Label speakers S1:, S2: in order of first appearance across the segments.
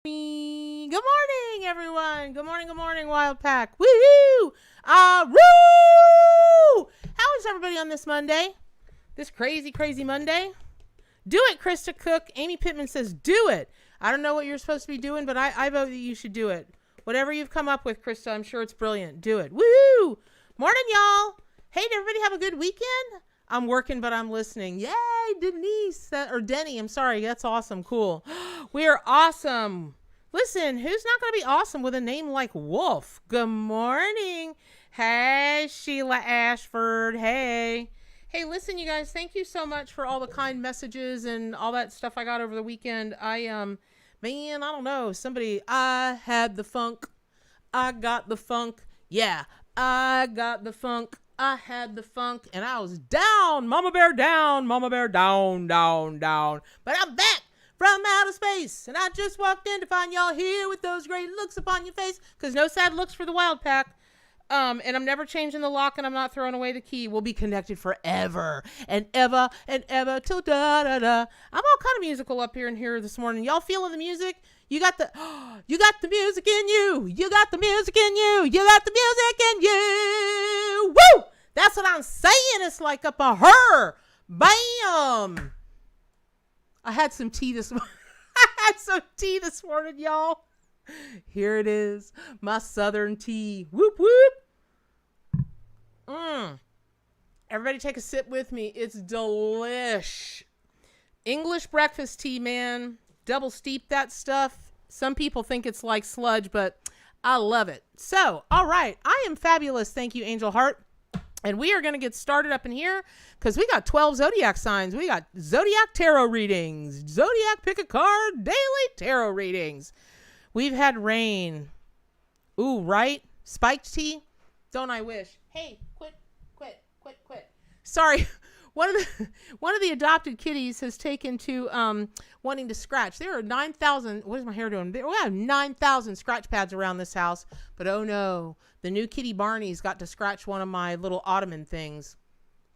S1: Good morning, everyone. Good morning, Wild Pack. Woo! Woo! How is everybody on this Monday? This crazy Monday? Do it, Krista Cook. Amy Pittman says, do it. I don't know what you're supposed to be doing, but I vote that you should do it. Whatever you've come up with, Krista, I'm sure it's brilliant. Do it. Woo! Morning, y'all. Hey, did everybody have a good weekend? I'm working, but I'm listening. Yay, Denise. Denny, I'm sorry. That's awesome. Cool. We are awesome. Listen, who's not going to be awesome with a name like Wolf? Good morning. Hey, Sheila Ashford. Hey. Hey, listen, you guys, thank you so much for all the kind messages and all that stuff I got over the weekend. I don't know. I had the funk. I got the funk. Yeah, I got the funk. I had the funk and I was down. Mama bear down. Mama bear down. But I'm back from outer space. And I just walked in to find y'all here with those great looks upon your face. Because no sad looks for the Wild Pack. And I'm never changing the lock and I'm not throwing away the key. We'll be connected forever and ever till da-da-da. I'm all kind of musical up here and here this morning. Y'all feeling the music? You got the music in you. You got the music in you. You got the music in you. Woo! That's what I'm saying. It's like up a her. Bam! I had some tea this morning. Y'all. Here it is. My southern tea. Whoop, whoop. Everybody take a sip with me. It's delish. English breakfast tea, man. Double steep that stuff. Some people think it's like sludge, but I love it. So, all right. I am fabulous. Thank you, Angel Heart. And we are going to get started up in here because we got 12 Zodiac signs. We got Zodiac tarot readings. Zodiac pick a card daily tarot readings. We've had rain. Ooh, right? Spiked tea? Don't I wish? Hey, quit. Sorry. One of the adopted kitties has taken to wanting to scratch. There are 9,000. What is my hair doing? We have 9,000 scratch pads around this house. But oh no, the new kitty Barney's got to scratch one of my little ottoman things.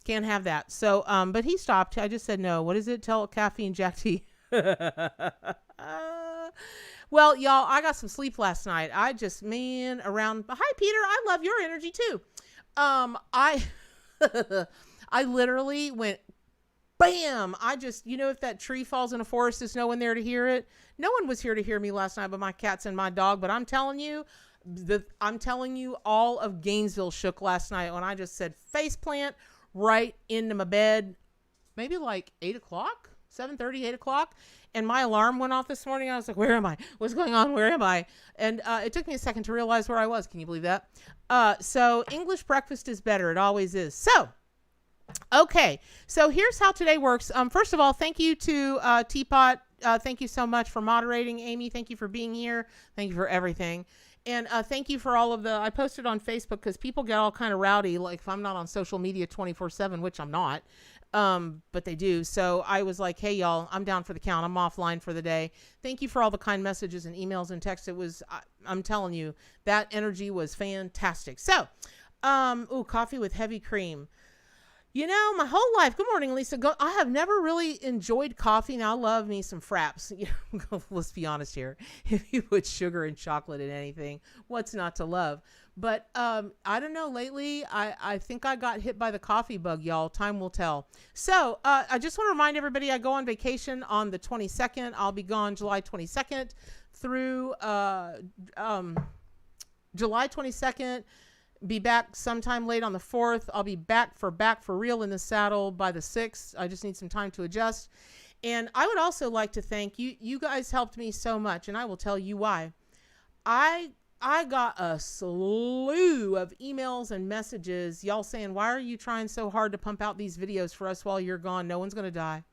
S1: Can't have that. So, but he stopped. I just said no. What is it? Tell caffeine Jack tea. Well, y'all, I got some sleep last night. Hi, Peter. I love your energy too. I literally went, bam. If that tree falls in a forest, there's no one there to hear it. No one was here to hear me last night but my cats and my dog. But I'm telling you, all of Gainesville shook last night when I just said face plant right into my bed. Maybe like 8 o'clock, 7:30, 8 o'clock. And my alarm went off this morning. I was like, where am I? What's going on? Where am I? And it took me a second to realize where I was. Can you believe that? So English breakfast is better. It always is. So, okay. So here's how today works. First of all, thank you to Teapot. Thank you so much for moderating, Amy. Thank you for being here. Thank you for everything. And thank you for all of I posted on Facebook because people get all kind of rowdy. Like if I'm not on social media 24/7, which I'm not. But they do. So I was like, hey, y'all, I'm down for the count. I'm offline for the day. Thank you for all the kind messages and emails and texts. I'm telling you, that energy was fantastic. So, coffee with heavy cream. My whole life. Good morning, Lisa. I have never really enjoyed coffee. Now I love me some fraps. Let's be honest here. If you put sugar and chocolate in anything, what's not to love? But I don't know. Lately, I think I got hit by the coffee bug, y'all. Time will tell. So I just want to remind everybody I go on vacation on the 22nd. I'll be gone July 22nd through July 22nd. Be back sometime late on the 4th. I'll be back for real in the saddle by the 6th. I just need some time to adjust. And I would also like to thank you. You guys helped me so much, and I will tell you why. I got a slew of emails and messages, y'all saying, why are you trying so hard to pump out these videos for us while you're gone? No one's going to die.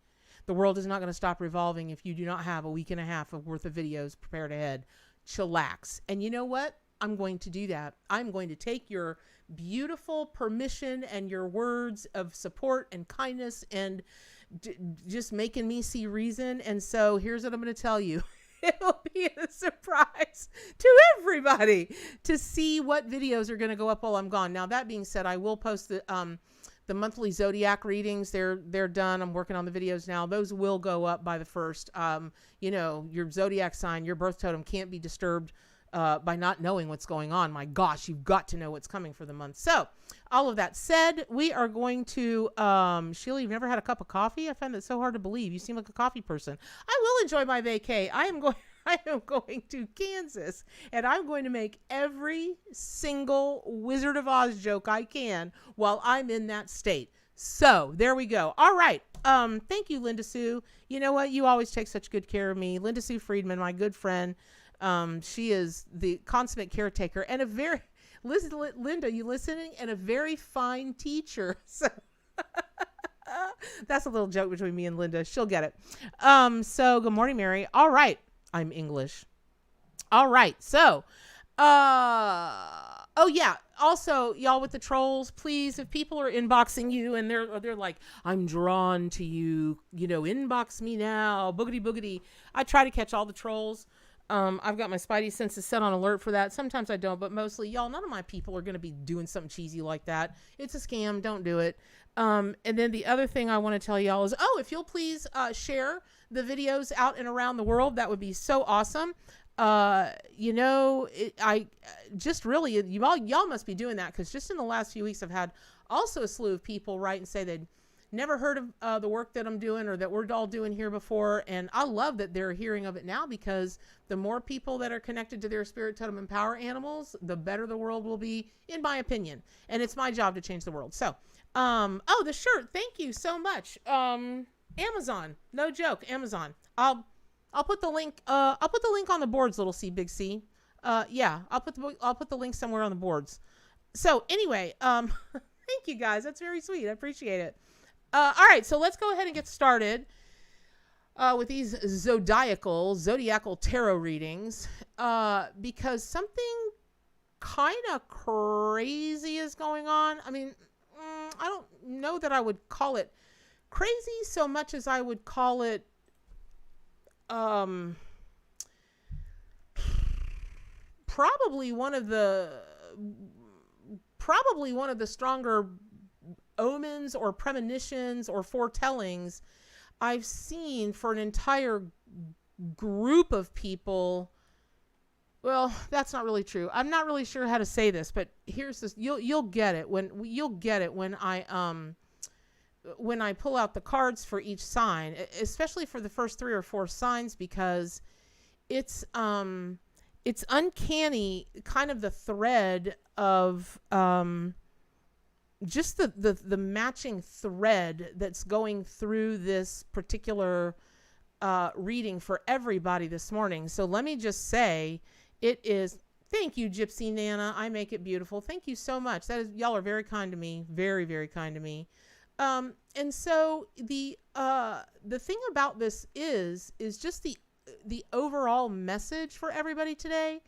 S1: The world is not going to stop revolving if you do not have a week and a half of worth of videos prepared ahead. Chillax. And you know what? I'm going to do that. I'm going to take your beautiful permission and your words of support and kindness and just making me see reason. And so here's what I'm going to tell you. It'll be a surprise to everybody to see what videos are going to go up while I'm gone. Now, that being said, I will post the The monthly zodiac readings, they're done. I'm working on the videos now. Those will go up by the 1st. You know, your zodiac sign, your birth totem can't be disturbed by not knowing what's going on. My gosh, you've got to know what's coming for the month. So all of that said, we are going to, Sheila, you've never had a cup of coffee? I find that so hard to believe. You seem like a coffee person. I will enjoy my vacay. I am going to Kansas, and I'm going to make every single Wizard of Oz joke I can while I'm in that state. So there we go. All right. Thank you, Linda Sue. You know what? You always take such good care of me. Linda Sue Friedman, my good friend. She is the consummate caretaker and a very, Linda, you listening? And a very fine teacher. So that's a little joke between me and Linda. She'll get it. So good morning, Mary. All right. I'm English. All right. So, oh yeah. Also, y'all with the trolls, please, if people are inboxing you and they're like, I'm drawn to you, you know, inbox me now, boogity boogity. I try to catch all the trolls. I've got my spidey senses set on alert for that. Sometimes I don't, but mostly, y'all, none of my people are going to be doing something cheesy like that. It's a scam. Don't do it. And then the other thing I want to tell y'all is, if you'll please share the videos out and around the world, that would be so awesome. You know, I just really, y'all must be doing that, because just in the last few weeks, I've had also a slew of people write and say they'd never heard of the work that I'm doing or that we're all doing here before. And I love that they're hearing of it now, because the more people that are connected to their spirit totem and power animals, the better the world will be, in my opinion. And it's my job to change the world. So, the shirt. Thank you so much. Amazon, no joke. Amazon. I'll put the link. I'll put the link on the boards, little C, big C. Yeah, I'll put the link somewhere on the boards. So anyway, thank you guys. That's very sweet. I appreciate it. All right, so let's go ahead and get started with these zodiacal tarot readings, because something kind of crazy is going on. I mean, I don't know that I would call it crazy so much as I would call it probably one of the stronger omens or premonitions or foretellings I've seen for an entire group of people. Well, that's not really true. I'm not really sure how to say this, but here's this. You'll get it when I pull out the cards for each sign, especially for the first 3 or 4 signs, because it's uncanny, kind of the thread of just the matching thread that's going through this particular reading for everybody this morning. So let me just say, it is, thank you, Gypsy Nana. I make it beautiful. Thank you so much. Y'all are very kind to me. Very, very kind to me. And so the thing about this is just the overall message for everybody today,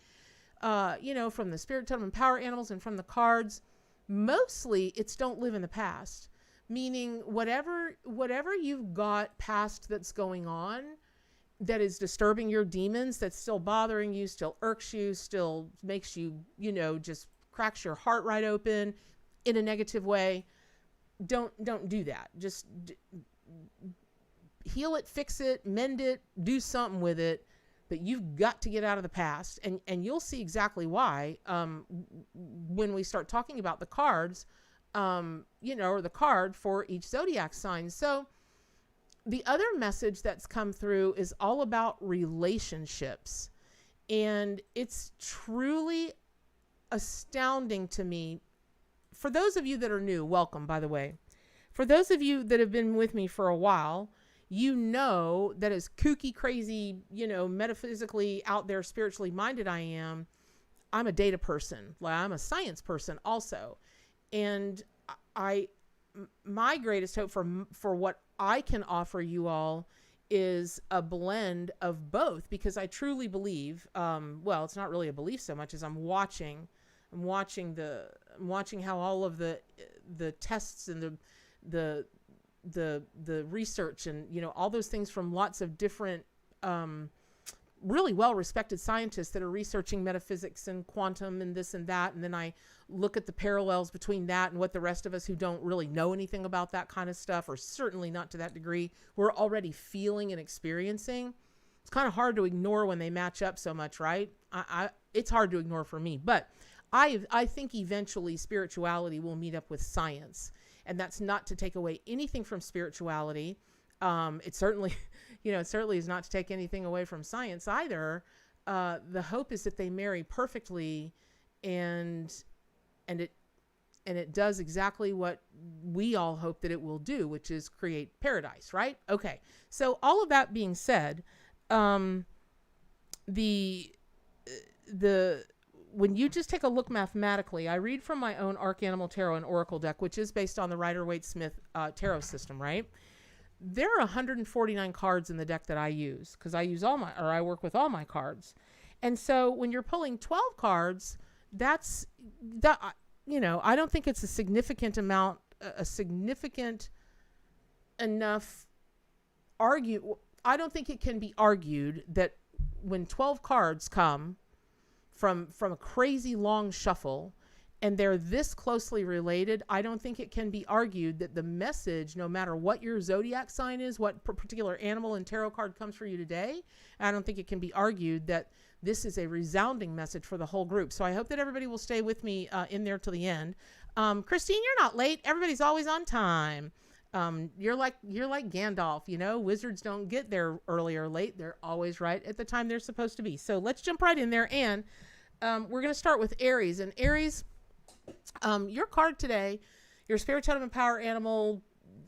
S1: you know, from the spirit totem and power animals and from the cards. Mostly it's don't live in the past, meaning whatever you've got past that's going on that is disturbing your demons, that's still bothering you, still irks you, still makes you, you know, just cracks your heart right open in a negative way. Don't do that. Just heal it, fix it, mend it, do something with it. But you've got to get out of the past, and you'll see exactly why when we start talking about the cards, you know, or the card for each zodiac sign. So the other message that's come through is all about relationships, and it's truly astounding to me. For those of you that are new, welcome, by the way. For those of you that have been with me for a while, you know that as kooky, crazy, you know, metaphysically out there, spiritually minded I am, I'm a data person. Like, I'm a science person also. And my greatest hope for what I can offer you all is a blend of both, because I truly believe, well, it's not really a belief so much as I'm watching how all of the tests and the research and, you know, all those things from lots of different really well-respected scientists that are researching metaphysics and quantum and this and that. And then I look at the parallels between that and what the rest of us who don't really know anything about that kind of stuff, or certainly not to that degree, we're already feeling and experiencing. It's kind of hard to ignore when they match up so much, right? It's hard to ignore for me, but I think eventually spirituality will meet up with science, and that's not to take away anything from spirituality. It certainly, it certainly is not to take anything away from science either. The hope is that they marry perfectly, and it does exactly what we all hope that it will do, which is create paradise, right? Okay. So all of that being said, when you just take a look mathematically, I read from my own Arcanimal Tarot and Oracle deck, which is based on the Rider Waite Smith tarot system, right? There are 149 cards in the deck that I use because I work with all my cards. And so when you're pulling 12 cards, I don't think it's a significant enough I don't think it can be argued that when 12 cards come from a crazy long shuffle and they're this closely related, I don't think it can be argued that the message, no matter what your zodiac sign is, what particular animal and tarot card comes for you today, I don't think it can be argued that this is a resounding message for the whole group. So I hope that everybody will stay with me in there till the end. Christine, you're not late. Everybody's always on time. You're like Gandalf, wizards don't get there early or late. They're always right at the time they're supposed to be. So let's jump right in there. And we're going to start with Aries. And Aries, your card today, your spirit, totem, and power animal.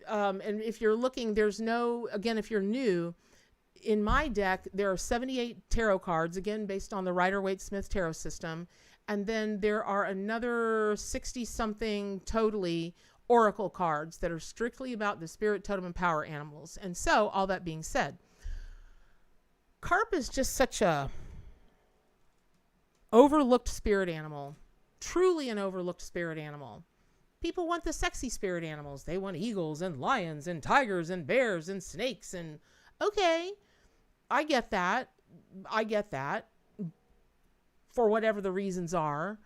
S1: And if you're looking, if you're new, in my deck, there are 78 tarot cards, again, based on the Rider Waite Smith tarot system. And then there are another 60 something totally oracle cards that are strictly about the spirit, totem, and power animals. And so, all that being said, Carp is just such a overlooked spirit animal, truly an overlooked spirit animal. People want the sexy spirit animals. They want eagles and lions and tigers and bears and snakes. And okay, I get that for whatever the reasons are.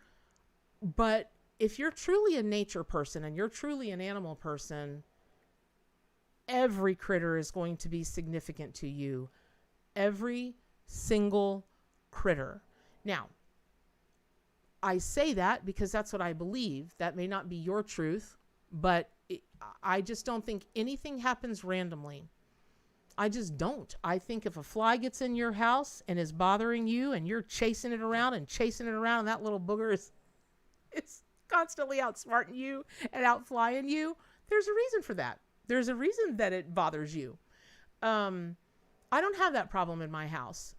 S1: But if you're truly a nature person and you're truly an animal person, every critter is going to be significant to you. Every single critter. Now, I say that because that's what I believe. That may not be your truth, but I just don't think anything happens randomly. I just don't. I think if a fly gets in your house and is bothering you and you're chasing it around and that little booger is constantly outsmarting you and outflying you, there's a reason for that. There's a reason that it bothers you. I don't have that problem in my house.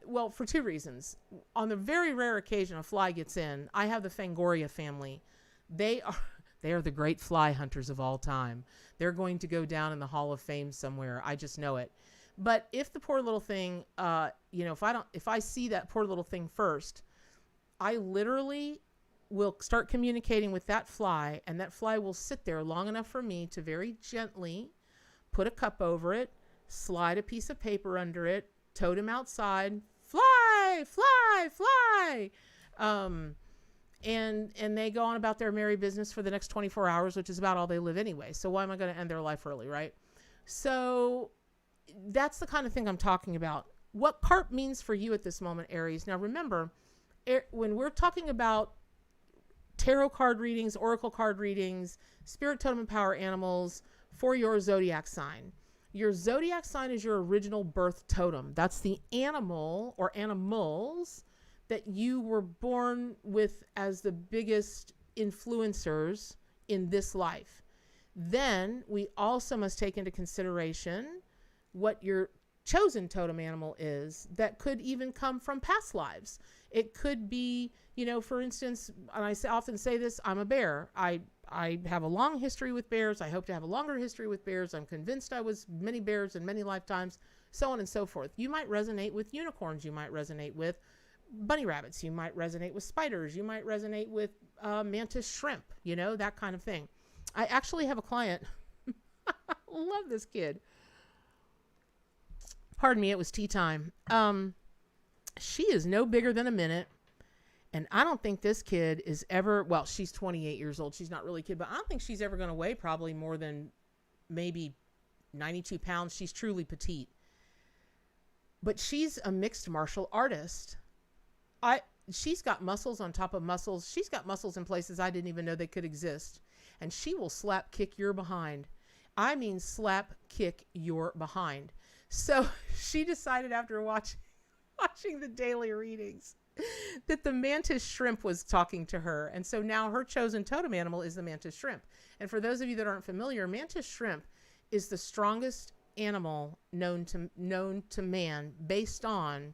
S1: Well, for two reasons. On the very rare occasion a fly gets in, I have the Fangoria family. They are the great fly hunters of all time. They're going to go down in the Hall of Fame somewhere. I just know it. But if the poor little thing, if I see that poor little thing first, I literally will start communicating with that fly, and that fly will sit there long enough for me to very gently put a cup over it, slide a piece of paper under it, tote him outside, fly, fly, fly. And they go on about their merry business for the next 24 hours, which is about all they live anyway. So why am I going to end their life early, right? So that's the kind of thing I'm talking about. What Carp means for you at this moment, Aries. Now remember, when we're talking about tarot card readings, oracle card readings, spirit, totem, and power animals for your zodiac sign. Your zodiac sign is your original birth totem. That's the animal or animals that you were born with as the biggest influencers in this life. Then we also must take into consideration what your chosen totem animal is that could even come from past lives. It could be, for instance, and I often say this, I'm a bear. I have a long history with bears. I hope to have a longer history with bears. I'm convinced I was many bears in many lifetimes, so on and so forth. You might resonate with unicorns. You might resonate with bunny rabbits. You might resonate with spiders. You might resonate with mantis shrimp, that kind of thing. I actually have a client. Love this kid. Pardon me, it was tea time. She is no bigger than a minute. And I don't think this kid is ever, well, she's 28 years old. She's not really a kid, but I don't think she's ever going to weigh probably more than maybe 92 pounds. She's truly petite. But she's a mixed martial artist. She's got muscles on top of muscles. She's got muscles in places I didn't even know they could exist. And she will slap kick your behind. I mean, slap kick your behind. So she decided after watching the daily readings that the mantis shrimp was talking to her. And so now her chosen totem animal is the mantis shrimp. And for those of you that aren't familiar, mantis shrimp is the strongest animal known to man based on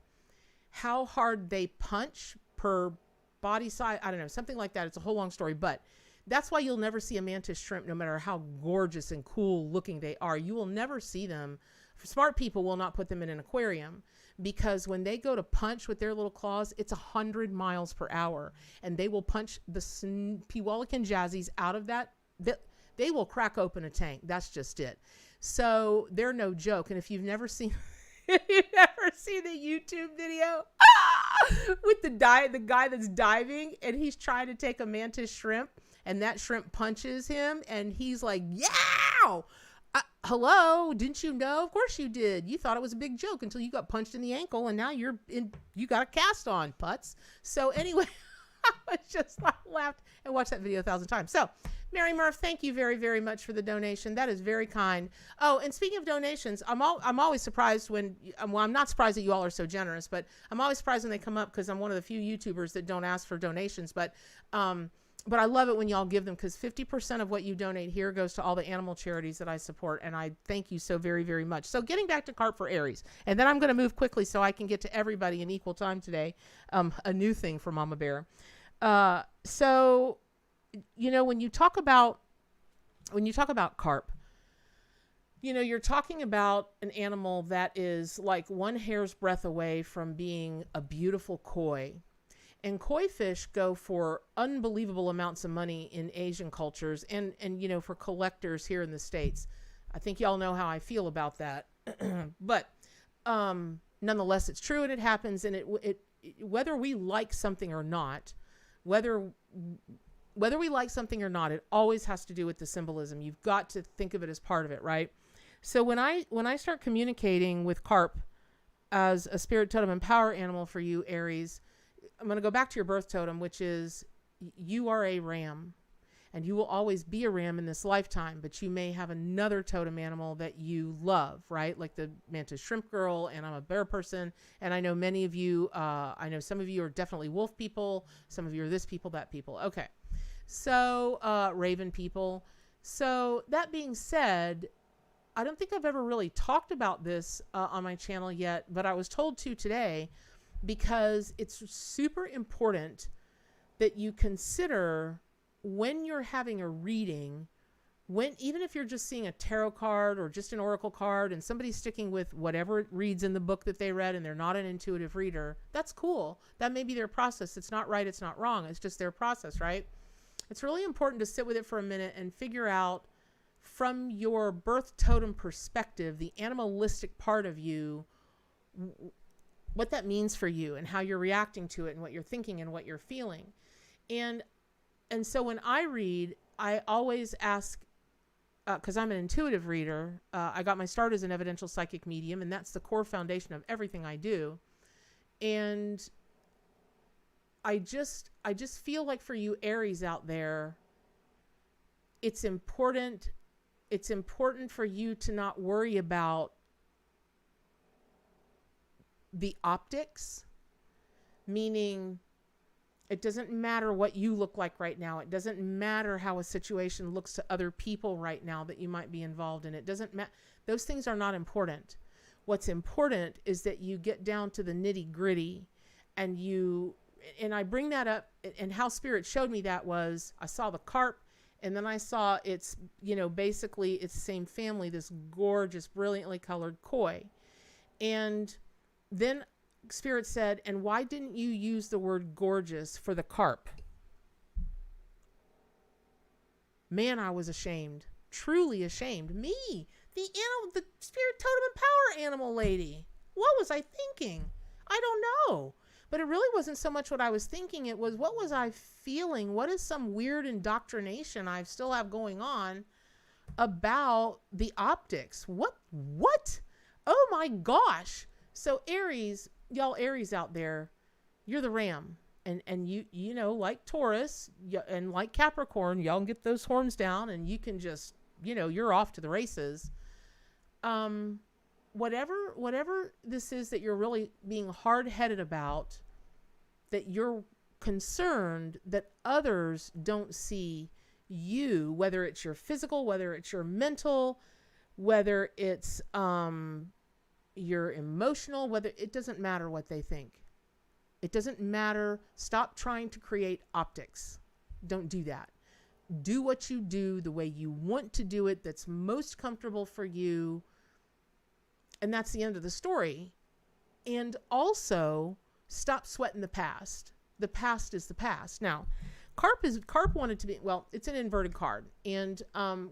S1: how hard they punch per body size. I don't know, something like that. It's a whole long story, but that's why you'll never see a mantis shrimp, no matter how gorgeous and cool looking they are. You will never see them. Smart people will not put them in an aquarium, because when they go to punch with their little claws, it's 100 miles per hour, and they will punch the Peewalican Jazzies out of that. They will crack open a tank. That's just it. So they're no joke. And if you've never seen, the YouTube video with the guy that's diving and he's trying to take a mantis shrimp, and that shrimp punches him, and he's like, "Yeah! Hello, didn't you know? Of course you did. You thought it was a big joke until you got punched in the ankle, and now you got a cast on, putz." So anyway, I just laughed and watched that video 1,000 times. So Mary Murph, thank you very, very much for the donation. That is very kind. Oh, and speaking of donations, I'm always surprised when, well, I'm not surprised that you all are so generous, but I'm always surprised when they come up, because I'm one of the few YouTubers that don't ask for donations. But I love it when y'all give them, because 50% of what you donate here goes to all the animal charities that I support. And I thank you so very, very much. So getting back to Carp for Aries, and then I'm going to move quickly so I can get to everybody in equal time today. A new thing for Mama Bear. So, you know, when you talk about Carp, you know, you're talking about an animal that is like one hair's breadth away from being a beautiful koi. And koi fish go for unbelievable amounts of money in Asian cultures, and you know, for collectors here in the States. I think y'all know how I feel about that. But nonetheless, it's true, and it happens. And it whether we like something or not, whether we like something or not, it always has to do with the symbolism. You've got to think of it as part of it, right? So when I start communicating with Carp as a spirit totem and power animal for you, Aries, I'm going to go back to your birth totem, which is you are a ram, and you will always be a ram in this lifetime, but you may have another totem animal that you love, right? Like the mantis shrimp girl, and I'm a bear person. And I know many of you, I know some of you are definitely wolf people. Some of you are this people, that people. Okay. So, raven people. So that being said, I don't think I've ever really talked about this on my channel yet, but I was told to today, because it's super important that you consider when you're having a reading, even if you're just seeing a tarot card or just an oracle card, and somebody's sticking with whatever it reads in the book that they read, and they're not an intuitive reader, that's cool. That may be their process. It's not right. It's not wrong. It's just their process, right? It's really important to sit with it for a minute and figure out, from your birth totem perspective, the animalistic part of you, what that means for you, and how you're reacting to it, and what you're thinking, and what you're feeling. And so when I read, I always ask, because I'm an intuitive reader, I got my start as an evidential psychic medium, and that's the core foundation of everything I do. And I just feel like for you Aries out there, it's important for you to not worry about the optics, meaning it doesn't matter what you look like right now. It doesn't matter how a situation looks to other people right now that you might be involved in. It doesn't matter. Those things are not important. What's important is that you get down to the nitty gritty, and I bring that up, and how Spirit showed me that was, I saw the carp, and then I saw it's, you know, basically it's the same family, this gorgeous, brilliantly colored koi. And then Spirit said, and why didn't you use the word gorgeous for the carp? Man, I was ashamed, truly ashamed. Me, the spirit totem and power animal lady. What was I thinking? I don't know. But it really wasn't so much what I was thinking. It was, what was I feeling? What is some weird indoctrination I still have going on about the optics? What? Oh my gosh. So Aries, y'all Aries out there, you're the ram. And you know, like Taurus and like Capricorn, y'all can get those horns down and you can just, you know, you're off to the races. Whatever this is that you're really being hard-headed about, that you're concerned that others don't see you, whether it's your physical, whether it's your mental, whether it's your emotional, whether it doesn't matter what they think. It doesn't matter. Stop trying to create optics. Don't do that. Do what you do the way you want to do it, that's most comfortable for you. And that's the end of the story. And also, stop sweating the past. The past is the past. Now, Carp wanted to be, well, it's an inverted card. And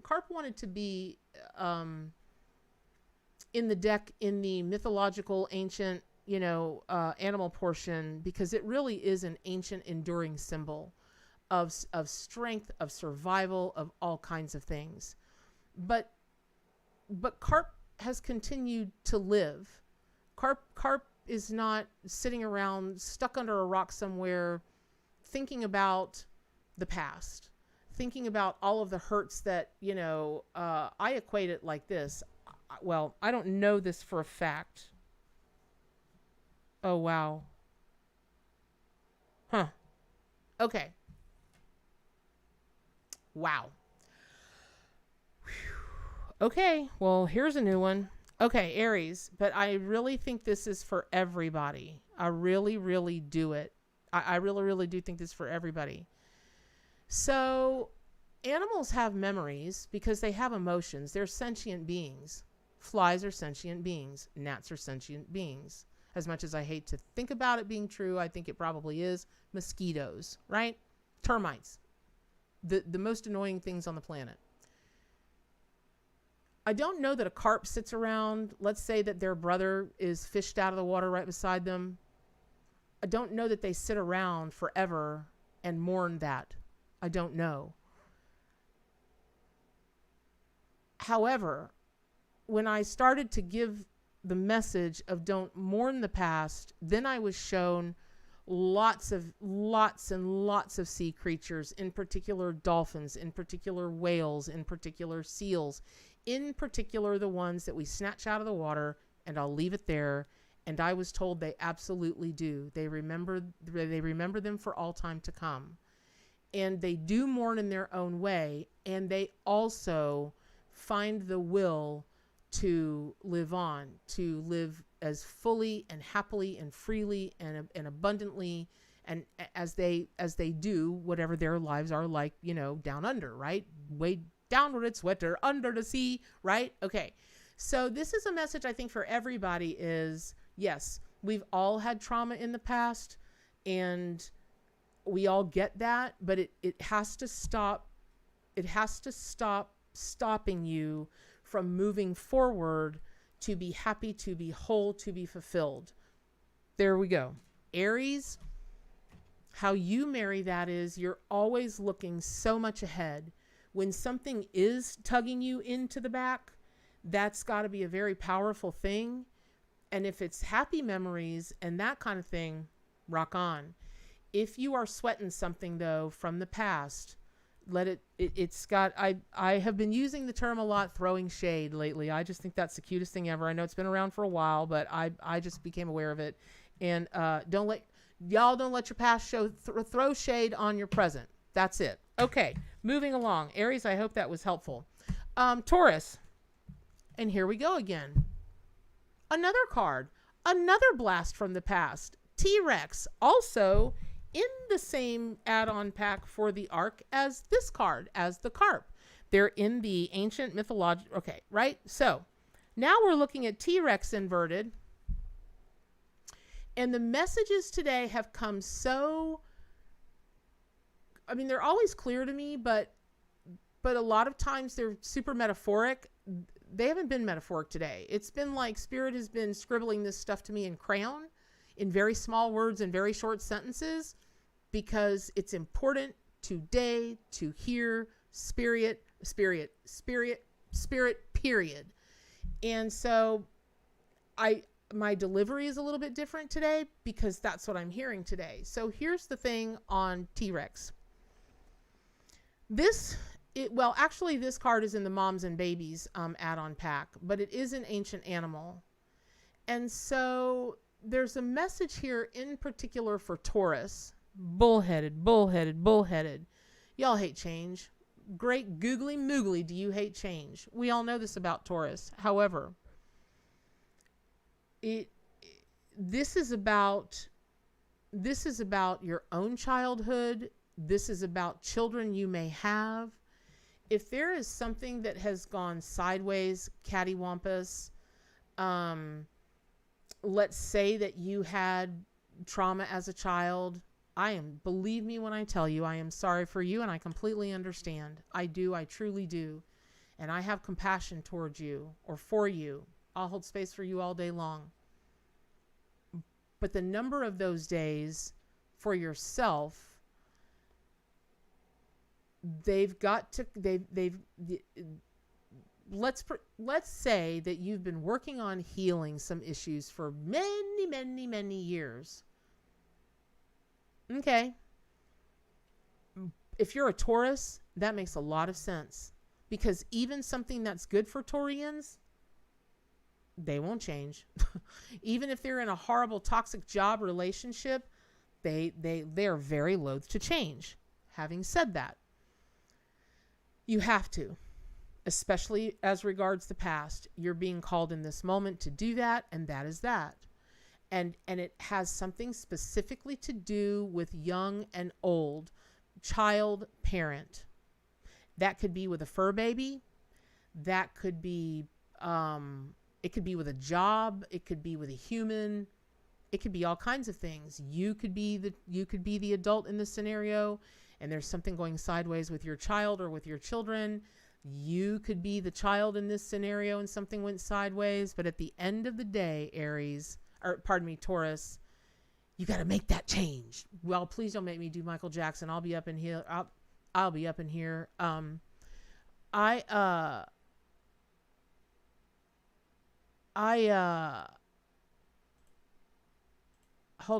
S1: Carp wanted to be in the deck in the mythological, ancient, you know, animal portion, because it really is an ancient, enduring symbol of strength, of survival, of all kinds of things. But Carp has continued to live. Carp is not sitting around stuck under a rock somewhere thinking about the past, thinking about all of the hurts that, you know, I equate it like this. Well, I don't know this for a fact. Oh, wow. Huh. Okay. Wow. Whew. Okay. Well, here's a new one. Okay, Aries. But I really think this is for everybody. I really, really do it. I really, really do think this is for everybody. So, animals have memories because they have emotions. They're sentient beings. Flies are sentient beings. Gnats are sentient beings. As much as I hate to think about it being true, I think it probably is. Mosquitoes, right? Termites. The most annoying things on the planet. I don't know that a carp sits around. Let's say that their brother is fished out of the water right beside them. I don't know that they sit around forever and mourn that. I don't know. However, when I started to give the message of don't mourn the past, then I was shown lots and lots of sea creatures, in particular dolphins, in particular whales, in particular seals, in particular the ones that we snatch out of the water, and I'll leave it there. And I was told they absolutely do. They remember them for all time to come. And they do mourn in their own way, and they also find the will to live on, to live as fully and happily and freely and abundantly, and as they do whatever their lives are like, you know, down under, right? Way down where it's wetter, under the sea, right? Okay. So this is a message I think for everybody is, yes, we've all had trauma in the past and we all get that, but it has to stop. It has to stop stopping you from moving forward to be happy, to be whole, to be fulfilled. There we go. Aries, how you marry that is you're always looking so much ahead. When something is tugging you into the back, that's got to be a very powerful thing. And if it's happy memories and that kind of thing, rock on. If you are sweating something though from the past, it's got, I have been using the term a lot, throwing shade lately. I just think that's the cutest thing ever. I know it's been around for a while, but I just became aware of it. And don't let your past throw shade on your present. That's it. Okay, moving along. Aries, I hope that was helpful. Taurus. And here we go again. Another card. Another blast from the past. T-Rex. Also in the same add-on pack for the arc as this card, as the Carp. They're in the ancient mythological. Okay, right? So now we're looking at T-Rex inverted. And the messages today have come so, I mean, they're always clear to me, but a lot of times they're super metaphoric. They haven't been metaphoric today. It's been like Spirit has been scribbling this stuff to me in crayon. in very small words and very short sentences, because it's important today to hear spirit, period. And so my delivery is a little bit different today because that's what I'm hearing today. So here's the thing on T-Rex. Actually, this card is in the moms and babies add-on pack, but it is an ancient animal. And so there's a message here in particular for Taurus. Bullheaded. Y'all hate change. Great googly moogly, do you hate change? We all know this about Taurus. However, this is about your own childhood. This is about children you may have. If there is something that has gone sideways, cattywampus, let's say that you had trauma as a child, believe me when I tell you, I am sorry for you, and I completely understand. I truly do. And I have compassion towards you or for you. I'll hold space for you all day long. But the number of those days for yourself, let's say that you've been working on healing some issues for many years. Okay. If you're a Taurus, that makes a lot of sense, because even something that's good for Taurians, they won't change. Even if they're in a horrible toxic job relationship, they're very loath to change. Having said that, you have to, especially as regards the past. You're being called in this moment to do that, and that is that. And it has something specifically to do with young and old, child, parent. That could be with a fur baby. That could be, it could be with a job. It could be with a human. It could be all kinds of things. You could be the adult in this scenario, and there's something going sideways with your child or with your children. You could be the child in this scenario and something went sideways. But at the end of the day, Taurus, you got to make that change. Well, please don't make me do Michael Jackson. I'll be up in here. I'll be up in here. Hold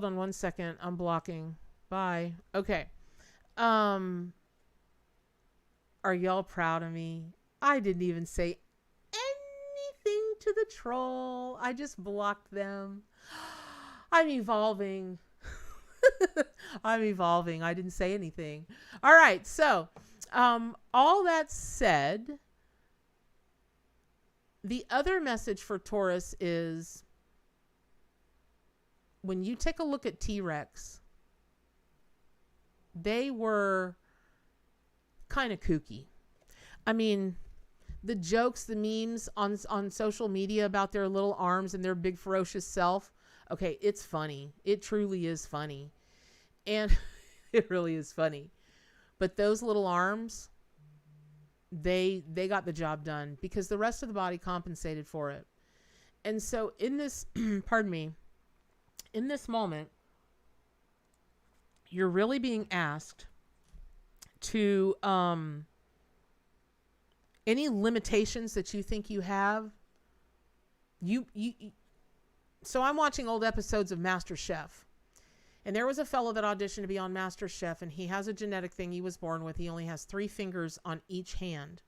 S1: on one second. I'm blocking. Bye. Okay. Are y'all proud of me? I didn't even say anything to the troll. I just blocked them. I'm evolving. I'm evolving. I didn't say anything. All right. So, all that said, the other message for Taurus is, when you take a look at T-Rex, they were kind of kooky. I mean, the jokes, the memes on social media about their little arms and their big ferocious self. Okay, it's funny. It truly is funny. And it really is funny. But those little arms, they got the job done because the rest of the body compensated for it. And so in this, pardon me, in this moment, you're really being asked to, any limitations that you think you have, so I'm watching old episodes of MasterChef, and there was a fellow that auditioned to be on MasterChef, and he has a genetic thing he was born with. He only has 3 fingers on each hand.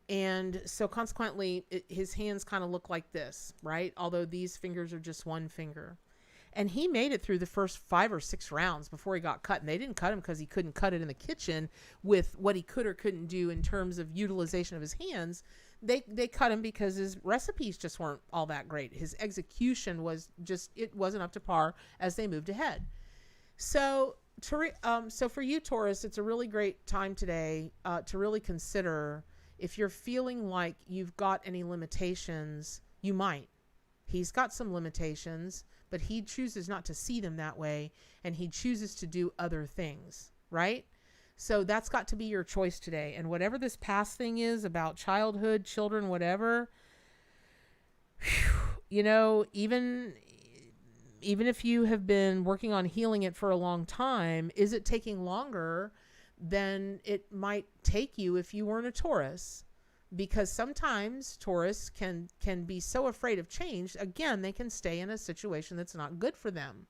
S1: And so consequently, his hands kind of look like this, right? Although these fingers are just 1 finger. And he made it through the first 5 or 6 rounds before he got cut. And they didn't cut him because he couldn't cut it in the kitchen with what he could or couldn't do in terms of utilization of his hands. They cut him because his recipes just weren't all that great. His execution was just, it wasn't up to par as they moved ahead. So for you, Taurus, it's a really great time today to really consider if you're feeling like you've got any limitations. You might. He's got some limitations, but he chooses not to see them that way, and he chooses to do other things, right? So that's got to be your choice today. And whatever this past thing is about childhood, children, whatever, you know, even even if you have been working on healing it for a long time, is it taking longer than it might take you if you weren't a Taurus? Because sometimes Taurus can be so afraid of change. Again, they can stay in a situation that's not good for them.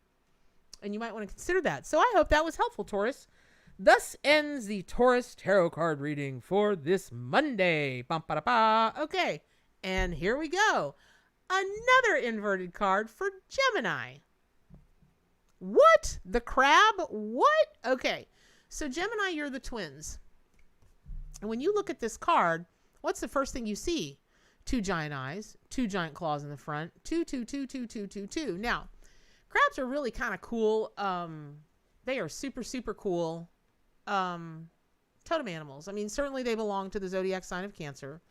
S1: And you might want to consider that. So I hope that was helpful, Taurus. Thus ends the Taurus tarot card reading for this Monday. Bum-ba-da-ba. Okay, and here we go. Another inverted card for Gemini. What? The crab? What? Okay, so Gemini, you're the twins. And when you look at this card, what's the first thing you see? 2 giant eyes, 2 giant claws in the front, 2, 2, 2, 2, 2, 2, 2. Now, crabs are really kind of cool. They are super, super cool totem animals. I mean, certainly they belong to the Zodiac Sign of Cancer.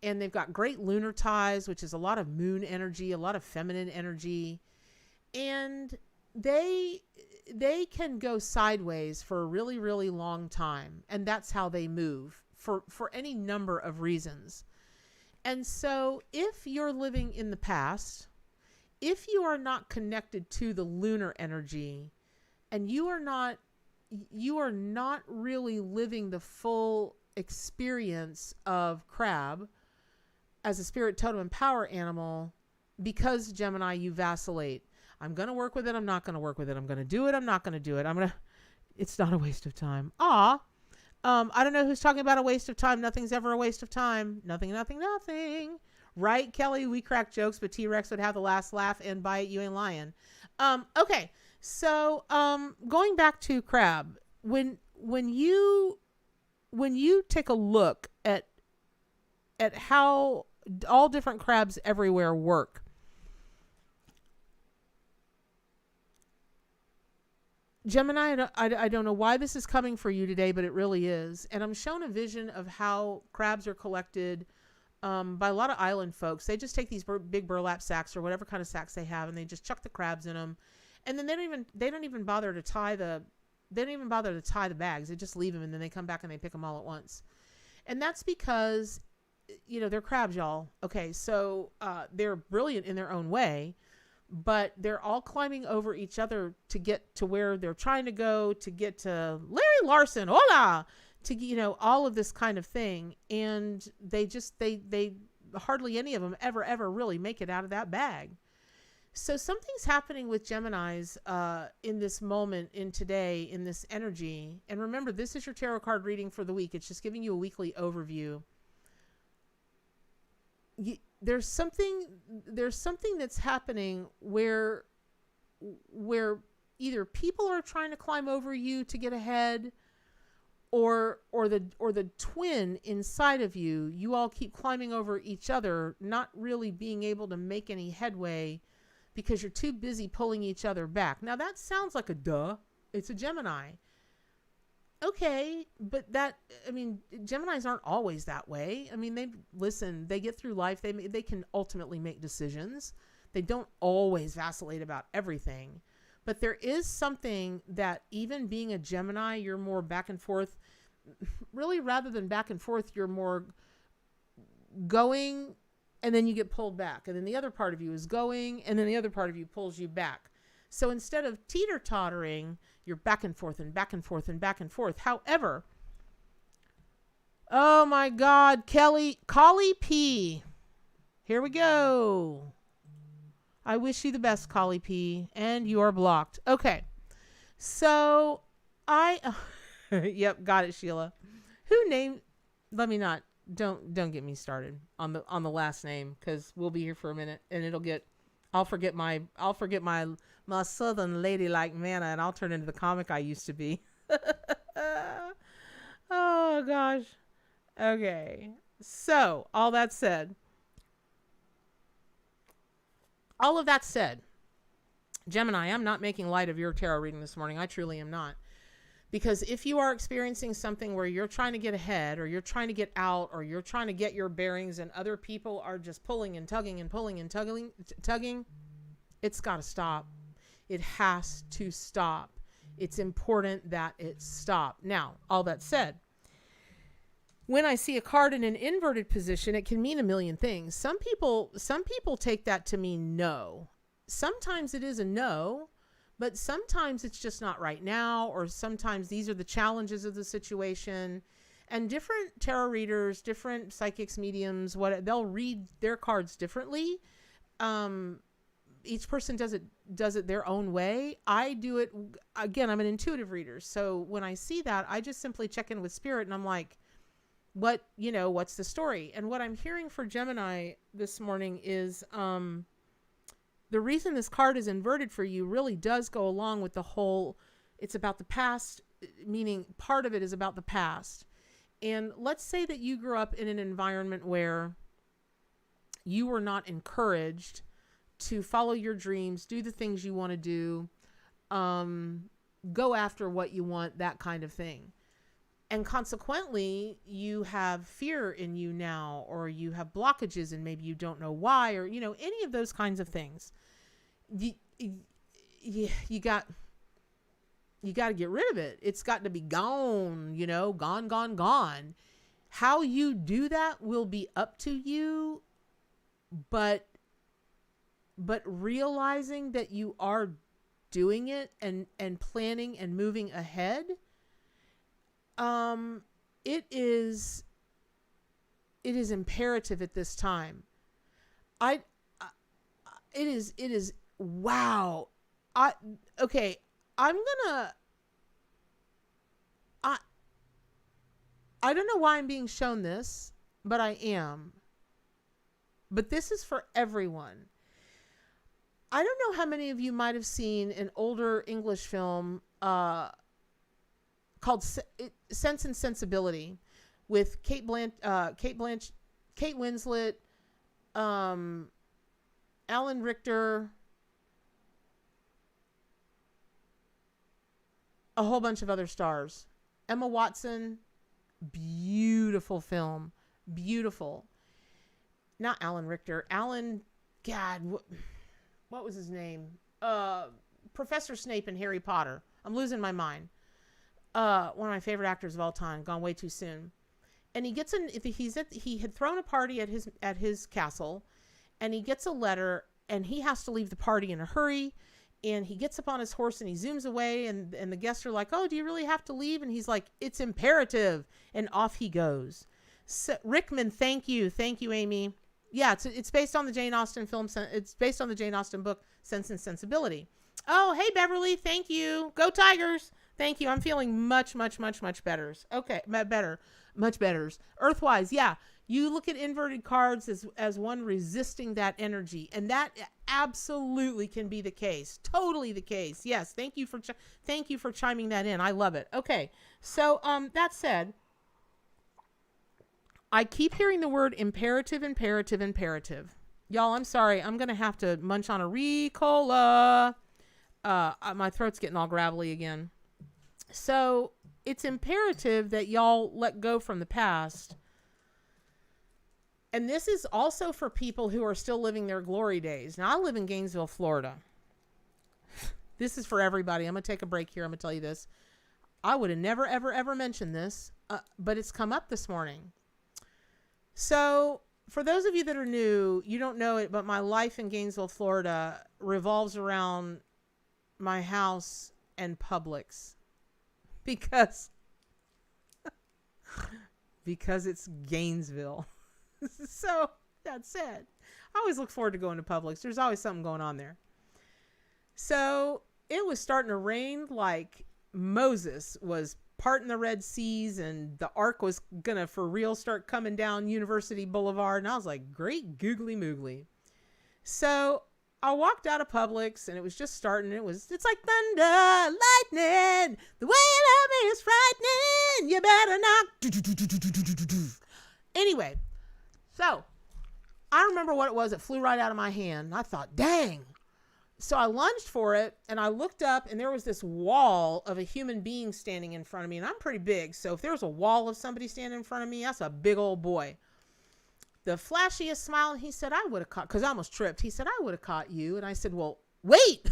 S1: And they've got great lunar ties, which is a lot of moon energy, a lot of feminine energy. And they can go sideways for a really, really long time. And that's how they move for any number of reasons. And so if you're living in the past, if you are not connected to the lunar energy, and you are not really living the full experience of crab as a spirit totem and power animal, because Gemini, you vacillate. I'm going to work with it. I'm not going to work with it. I'm going to do it. I'm not going to do it. It's not a waste of time. I don't know who's talking about a waste of time. Nothing's ever a waste of time. Nothing, nothing, nothing. Right, Kelly? We crack jokes, but T-Rex would have the last laugh, and by it, you ain't lying. Okay. So, going back to crab, when you take a look at how all different crabs everywhere work, Gemini, I don't know why this is coming for you today, but it really is. And I'm shown a vision of how crabs are collected by a lot of island folks. They just take these big burlap sacks or whatever kind of sacks they have, and they just chuck the crabs in them. And then they don't even bother to tie the bags. They just leave them, and then they come back and they pick them all at once. And that's because, they're crabs, y'all. Okay, so they're brilliant in their own way, but they're all climbing over each other to get to where they're trying to go, to get to Larry Larson, hola, to, all of this kind of thing. And they hardly any of them ever really make it out of that bag. So something's happening with Geminis in this moment, in today, in this energy. And remember, this is your tarot card reading for the week. It's just giving you a weekly overview. There's something that's happening where either people are trying to climb over you to get ahead, or the twin inside of you all keep climbing over each other, not really being able to make any headway because you're too busy pulling each other back. Now that sounds like a duh. It's a Gemini. Okay, but Geminis aren't always that way. I mean, they get through life. They can ultimately make decisions. They don't always vacillate about everything. But there is something that even being a Gemini, you're more back and forth. Really, rather than back and forth, you're more going, and then you get pulled back. And then the other part of you is going, and then the other part of you pulls you back. So instead of teeter-tottering, you're back and forth and back and forth and back and forth. However, oh my God, Collie P. Here we go. I wish you the best, Collie P. And you are blocked. Okay. So yep, got it, Sheila. Don't get me started on the last name, because we'll be here for a minute and I'll forget my southern ladylike manner, and I'll turn into the comic I used to be. Oh gosh. Okay. So all of that said, Gemini, I'm not making light of your tarot reading this morning. I truly am not. Because if you are experiencing something where you're trying to get ahead, or you're trying to get out, or you're trying to get your bearings, and other people are just pulling and tugging and pulling and tugging, it's got to stop. It has to stop. It's important that it stop. Now, all that said, when I see a card in an inverted position, it can mean a million things. Some people take that to mean no. sometimes it is a no, but sometimes it's just not right now, or sometimes these are the challenges of the situation. And different tarot readers, different psychics, mediums, they'll read their cards differently. Each person does it their own way. I do it, again, I'm an intuitive reader. So when I see that, I just simply check in with spirit and I'm like, what's the story? And what I'm hearing for Gemini this morning is, the reason this card is inverted for you really does go along with the whole, it's about the past, meaning part of it is about the past. And let's say that you grew up in an environment where you were not encouraged to follow your dreams, do the things you want to do, go after what you want, that kind of thing. And consequently, you have fear in you now, or you have blockages and maybe you don't know why, or, any of those kinds of things. You got to get rid of it. It's got to be gone, gone. How you do that will be up to you, but realizing that you are doing it and planning and moving ahead, it is imperative at this time. It is wow. I don't know why I'm being shown this, but I am. But this is for everyone. I don't know how many of you might have seen an older English film called Sense and Sensibility with Kate Winslet, Alan Richter, a whole bunch of other stars. Emma Watson, beautiful film, beautiful. Not Alan Richter, what was his name? Professor Snape in Harry Potter. I'm losing my mind. One of my favorite actors of all time, gone way too soon. And he had thrown a party at his castle, and he gets a letter, and he has to leave the party in a hurry. And he gets up on his horse and he zooms away, and the guests are like, "Oh, do you really have to leave?" And he's like, "It's imperative." And off he goes. So, Rickman, thank you, Amy. Yeah, it's based on the Jane Austen film. It's based on the Jane Austen book, Sense and Sensibility. Oh, hey, Beverly, thank you. Go Tigers. Thank you. I'm feeling much, much, much, much better. Okay, much better. Earthwise, yeah. You look at inverted cards as one resisting that energy, and that absolutely can be the case. Totally the case. Yes. Thank you for chiming that in. I love it. Okay. So, that said, I keep hearing the word imperative. Y'all, I'm sorry. I'm going to have to munch on a Ricola. My throat's getting all gravelly again. So it's imperative that y'all let go from the past. And this is also for people who are still living their glory days. Now, I live in Gainesville, Florida. This is for everybody. I'm going to take a break here. I'm going to tell you this. I would have never, ever, ever mentioned this, but it's come up this morning. So for those of you that are new, you don't know it, but my life in Gainesville, Florida revolves around my house and Publix because it's Gainesville. So that said, I always look forward to going to Publix. There's always something going on there. So it was starting to rain like Moses was parting the Red Seas, and the ark was gonna for real start coming down University Boulevard. And I was like, great googly moogly. So I walked out of Publix, and it was just starting. It's like thunder, lightning. The way you love me is frightening. You better not. Anyway, so I remember what it was. It flew right out of my hand. I thought, dang. So I lunged for it, and I looked up, and there was this wall of a human being standing in front of me. And I'm pretty big, so if there was a wall of somebody standing in front of me, that's a big old boy. The flashiest smile, and he said, I would have caught, because I almost tripped. He said, I would have caught you. And I said, well, wait.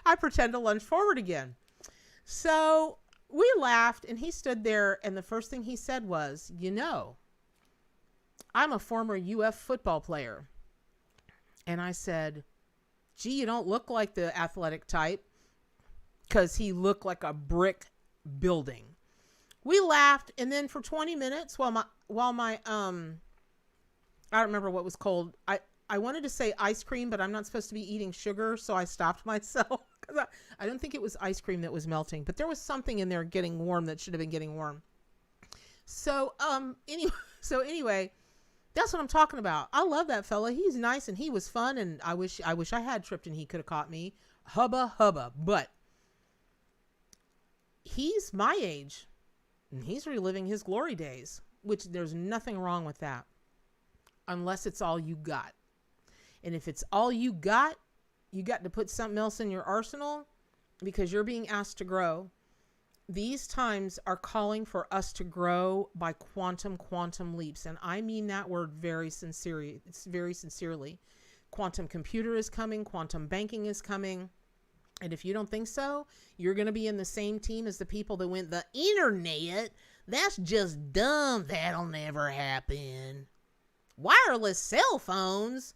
S1: I pretend to lunge forward again. So we laughed, and he stood there, and the first thing he said was, I'm a former UF football player. And I said, gee, you don't look like the athletic type, because he looked like a brick building. We laughed, and then for 20 minutes while my I don't remember what was cold. I wanted to say ice cream, but I'm not supposed to be eating sugar, so I stopped myself. Because I don't think it was ice cream that was melting, but there was something in there getting warm that should have been getting warm. So anyway, that's what I'm talking about. I love that fella. He's nice and he was fun, and I wish I had tripped and he could have caught me. Hubba. But he's my age, and he's reliving his glory days, which there's nothing wrong with that, unless it's all you got. And if it's all you got to put something else in your arsenal, because you're being asked to grow. These times are calling for us to grow by quantum leaps. And I mean that word very sincerely. It's very sincerely. Quantum computer is coming. Quantum banking is coming. And if you don't think so, you're going to be in the same team as the people that went, the internet, that's just dumb. That'll never happen. Wireless cell phones,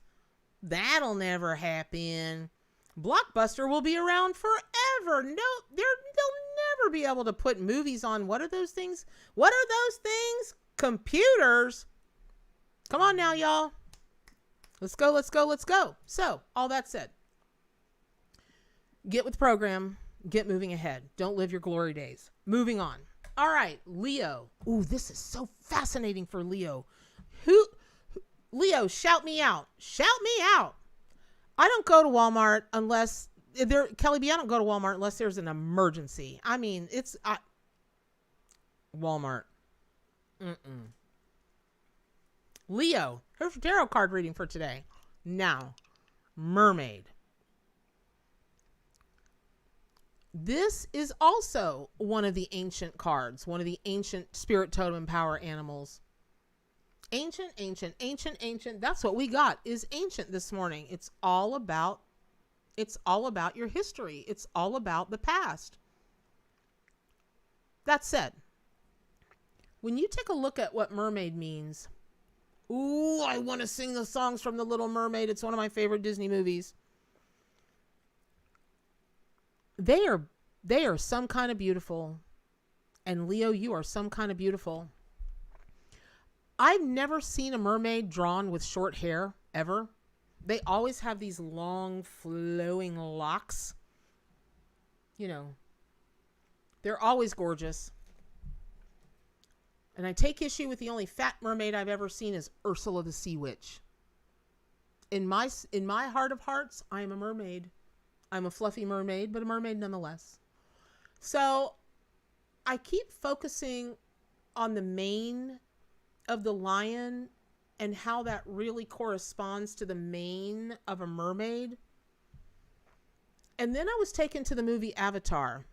S1: that'll never happen. Blockbuster will be around forever. No, they'll never be able to put movies on. What are those things? Computers. Come on now, y'all. Let's go. So, all that said, get with the program. Get moving ahead. Don't live your glory days. Moving on. All right, Leo. Ooh, this is so fascinating for Leo. Leo, shout me out. I don't go to Walmart unless Kelly B, I don't go to Walmart unless there's an emergency. I mean, Walmart. Leo, here's your tarot card reading for today. Now, Mermaid. This is also one of the ancient cards, one of the ancient spirit totem power animals. Ancient. That's what we got, is ancient this morning. It's all about your history. It's all about the past. That said, when you take a look at what mermaid means, ooh, I want to sing the songs from The Little Mermaid. It's one of my favorite Disney movies. They are some kind of beautiful. And Leo, you are some kind of beautiful. I've never seen a mermaid drawn with short hair, ever. They always have these long, flowing locks. You know, they're always gorgeous. And I take issue with the only fat mermaid I've ever seen is Ursula the Sea Witch. In my heart of hearts, I am a mermaid. I'm a fluffy mermaid, but a mermaid nonetheless. So I keep focusing on the mane of the lion and how that really corresponds to the mane of a mermaid. And then I was taken to the movie Avatar.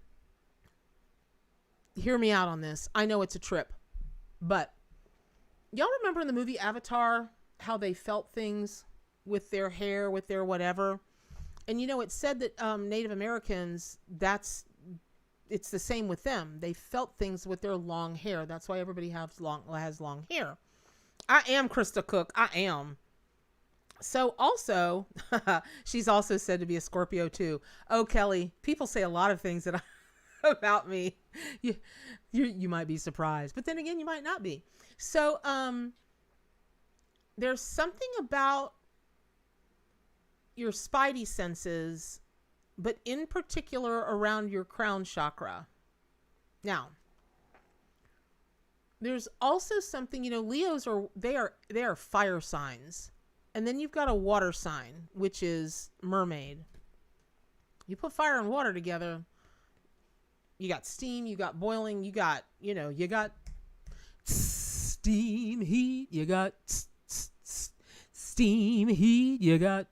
S1: Hear me out on this. I know it's a trip, but y'all remember in the movie Avatar how they felt things with their hair, with their whatever? And you know, it said that Native Americans, it's the same with them. They felt things with their long hair. That's why everybody has long hair. I am Krista Cook. I am. So also, she's also said to be a Scorpio too. Oh, Kelly, people say a lot of things that about me. You might be surprised, but then again, you might not be. So there's something about your spidey senses, but in particular around your crown chakra. Now, there's also something, you know, Leos they are fire signs. And then you've got a water sign, which is mermaid. You put fire and water together, you got steam, you got boiling, you got steam, heat, you got steam, heat, you got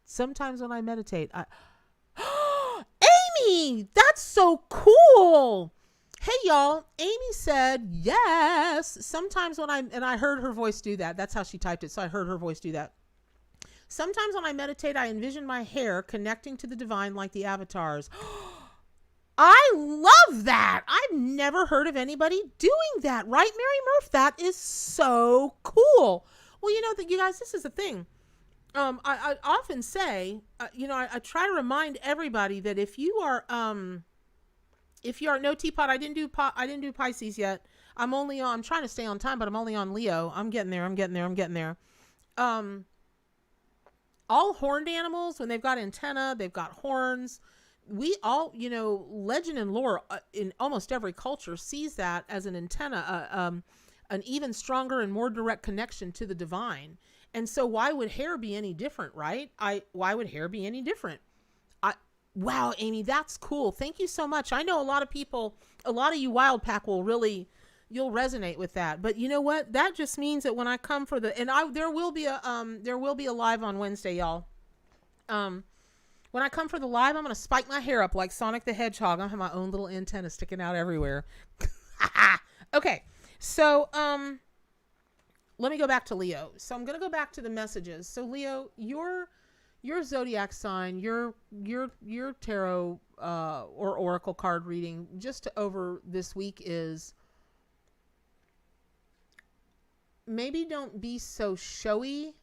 S1: sometimes when I meditate, Amy, that's so cool. Hey y'all, Amy said yes. Sometimes when I heard her voice do that. That's how she typed it. So I heard her voice do that. Sometimes when I meditate, I envision my hair connecting to the divine like the avatars. I love that. I've never heard of anybody doing that. Right, Mary Murph? That is so cool. Well, you know, you guys, this is the thing. I often say, I try to remind everybody that if you are no teapot, I didn't do Pisces yet. I'm trying to stay on time, but I'm only on Leo. I'm getting there. Um, all horned animals, when they've got antenna, they've got horns. We all, legend and lore in almost every culture sees that as an antenna, an even stronger and more direct connection to the divine. And so why would hair be any different, right? Why would hair be any different? Wow, Amy, that's cool. Thank you so much. I know a lot of people, a lot of you wild pack you'll resonate with that. But you know what? That just means that when I come for there will be a live on Wednesday, y'all. When I come for the live, I'm going to spike my hair up like Sonic the Hedgehog. I have my own little antenna sticking out everywhere. Okay. So, let me go back to Leo. So I'm going to go back to the messages. So Leo, your zodiac sign, your tarot or oracle card reading just over this week is, maybe don't be so showy.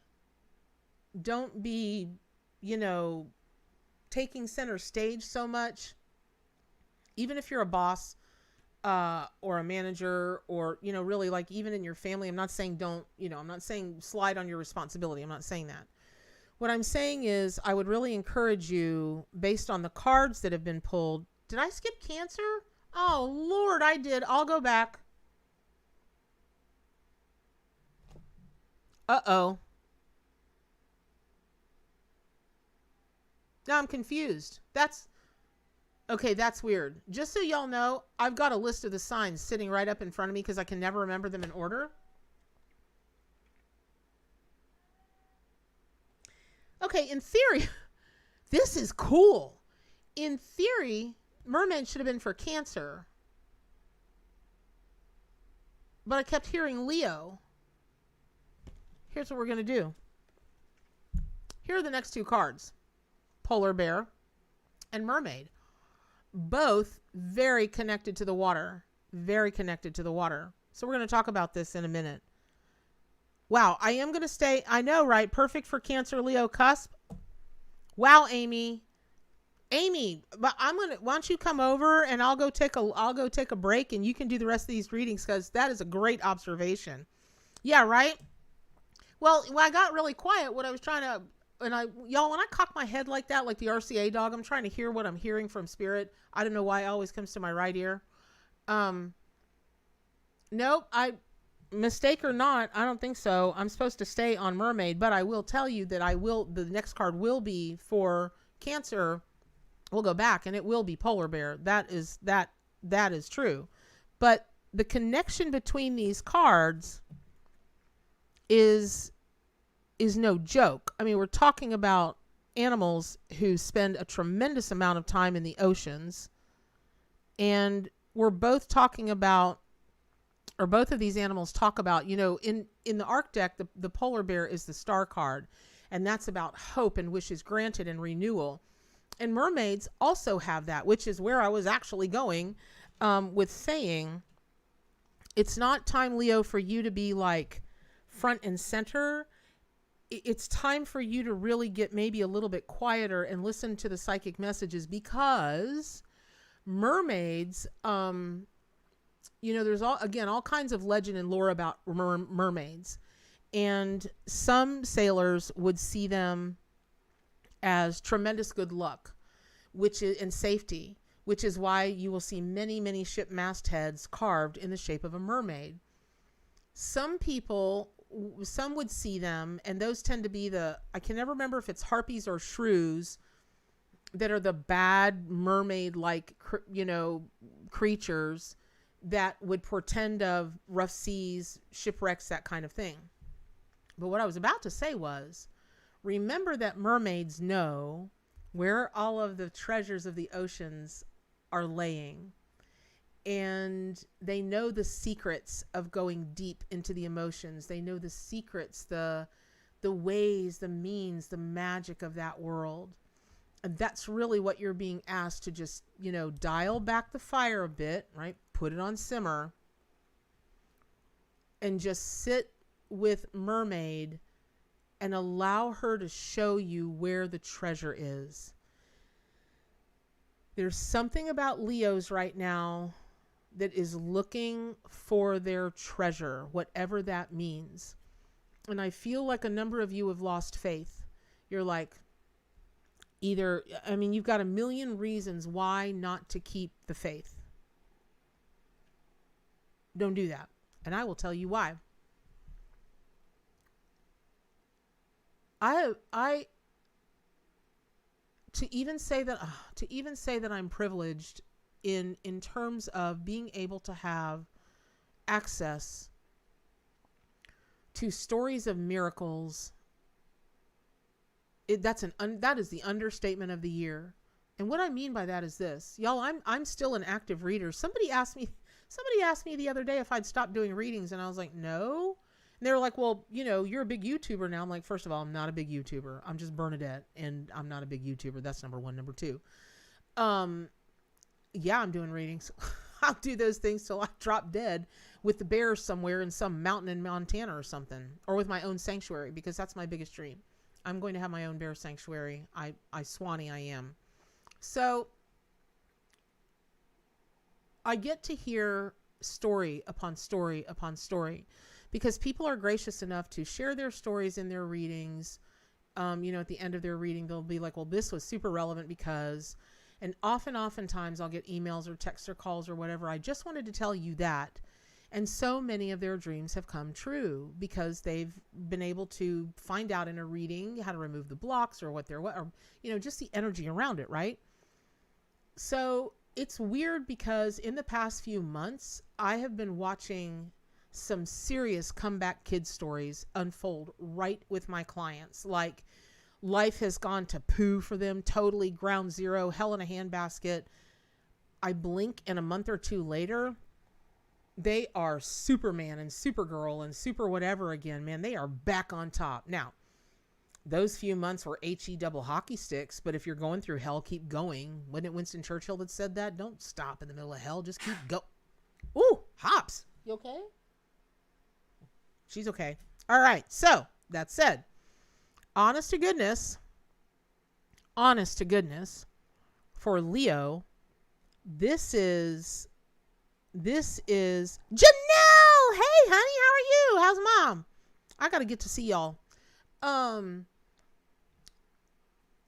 S1: Don't be, taking center stage so much. Even if you're a boss or a manager, or, really, like, even in your family, I'm not saying I'm not saying slide on your responsibility. I'm not saying that. What I'm saying is, I would really encourage you, based on the cards that have been pulled. Did I skip Cancer? Oh, Lord, I did. I'll go back. Uh-oh. Now I'm confused. That's weird. Just so y'all know, I've got a list of the signs sitting right up in front of me because I can never remember them in order. Okay, in theory, this is cool. In theory, Mermaid should have been for Cancer. But I kept hearing Leo. Here's what we're going to do. Here are the next two cards. Polar Bear and Mermaid. Both very connected to the water. Very connected to the water. So we're going to talk about this in a minute. Wow, I am going to stay. I know, right? Perfect for Cancer, Leo, cusp. Wow, Amy. But why don't you come over and I'll go take a break and you can do the rest of these readings, because that is a great observation. Yeah, right? Well, when I got really quiet, what I was trying to, when I cock my head like that, like the RCA dog, I'm trying to hear what I'm hearing from spirit. I don't know why it always comes to my right ear. Nope, mistake or not, I don't think so. I'm supposed to stay on Mermaid, but I will tell you that the next card will be for Cancer. We'll go back and it will be Polar Bear. That is true. But the connection between these cards is no joke. I mean, we're talking about animals who spend a tremendous amount of time in the oceans, and we're both talking about, or both of these animals talk about, in the Arc deck, the Polar Bear is the star card, and that's about hope and wishes granted and renewal. And mermaids also have that, which is where I was actually going with saying, it's not time, Leo, for you to be like front and center. It's time for you to really get maybe a little bit quieter and listen to the psychic messages, because mermaids, there's all kinds of legend and lore about mermaids, and some sailors would see them as tremendous good luck, and safety, which is why you will see many, many ship mastheads carved in the shape of a mermaid. Some would see them, and those tend to be I can never remember if it's harpies or shrews that are the bad mermaid-like, creatures that would portend of rough seas, shipwrecks, that kind of thing. But what I was about to say was, remember that mermaids know where all of the treasures of the oceans are laying. And they know the secrets of going deep into the emotions. They know the secrets, the ways, the means, the magic of that world. And that's really what you're being asked to just, dial back the fire a bit, right? Put it on simmer. And just sit with Mermaid and allow her to show you where the treasure is. There's something about Leos right now that is looking for their treasure, whatever that means. And I feel like a number of you have lost faith. You're like, you've got a million reasons why not to keep the faith. Don't do that. And I will tell you why. To even say that I'm privileged in terms of being able to have access to stories of miracles, that is the understatement of the year. And what I mean by that is this, y'all. I'm still an active reader. Somebody asked me the other day if I'd stopped doing readings, and I was like, no. And they were like, well, you're a big YouTuber now. I'm like, first of all, I'm not a big YouTuber. I'm just Bernadette, and I'm not a big YouTuber. That's number one. Number two, yeah, I'm doing readings. I'll do those things till I drop dead with the bears somewhere in some mountain in Montana or something, or with my own sanctuary, because that's my biggest dream. I'm going to have my own bear sanctuary. I Swanee I am. So I get to hear story upon story upon story, because people are gracious enough to share their stories in their readings. At the end of their reading, they'll be like, well, this was super relevant because, and oftentimes I'll get emails or texts or calls or whatever. I just wanted to tell you that. And so many of their dreams have come true because they've been able to find out in a reading how to remove the blocks or just the energy around it. Right. So it's weird because in the past few months, I have been watching some serious comeback kid stories unfold right with my clients. Like, life has gone to poo for them, totally ground zero, hell in a handbasket. I blink and a month or two later, they are Superman and Supergirl and super whatever again, man. They are back on top. Now, those few months were HE double hockey sticks, but if you're going through hell, keep going. Wasn't it Winston Churchill that said that? Don't stop in the middle of hell. Just keep go. Ooh, Hops. You okay? She's okay. All right. So that said, honest to goodness, for Leo, this is Janelle. Hey, honey, how are you? How's mom? I got to get to see y'all.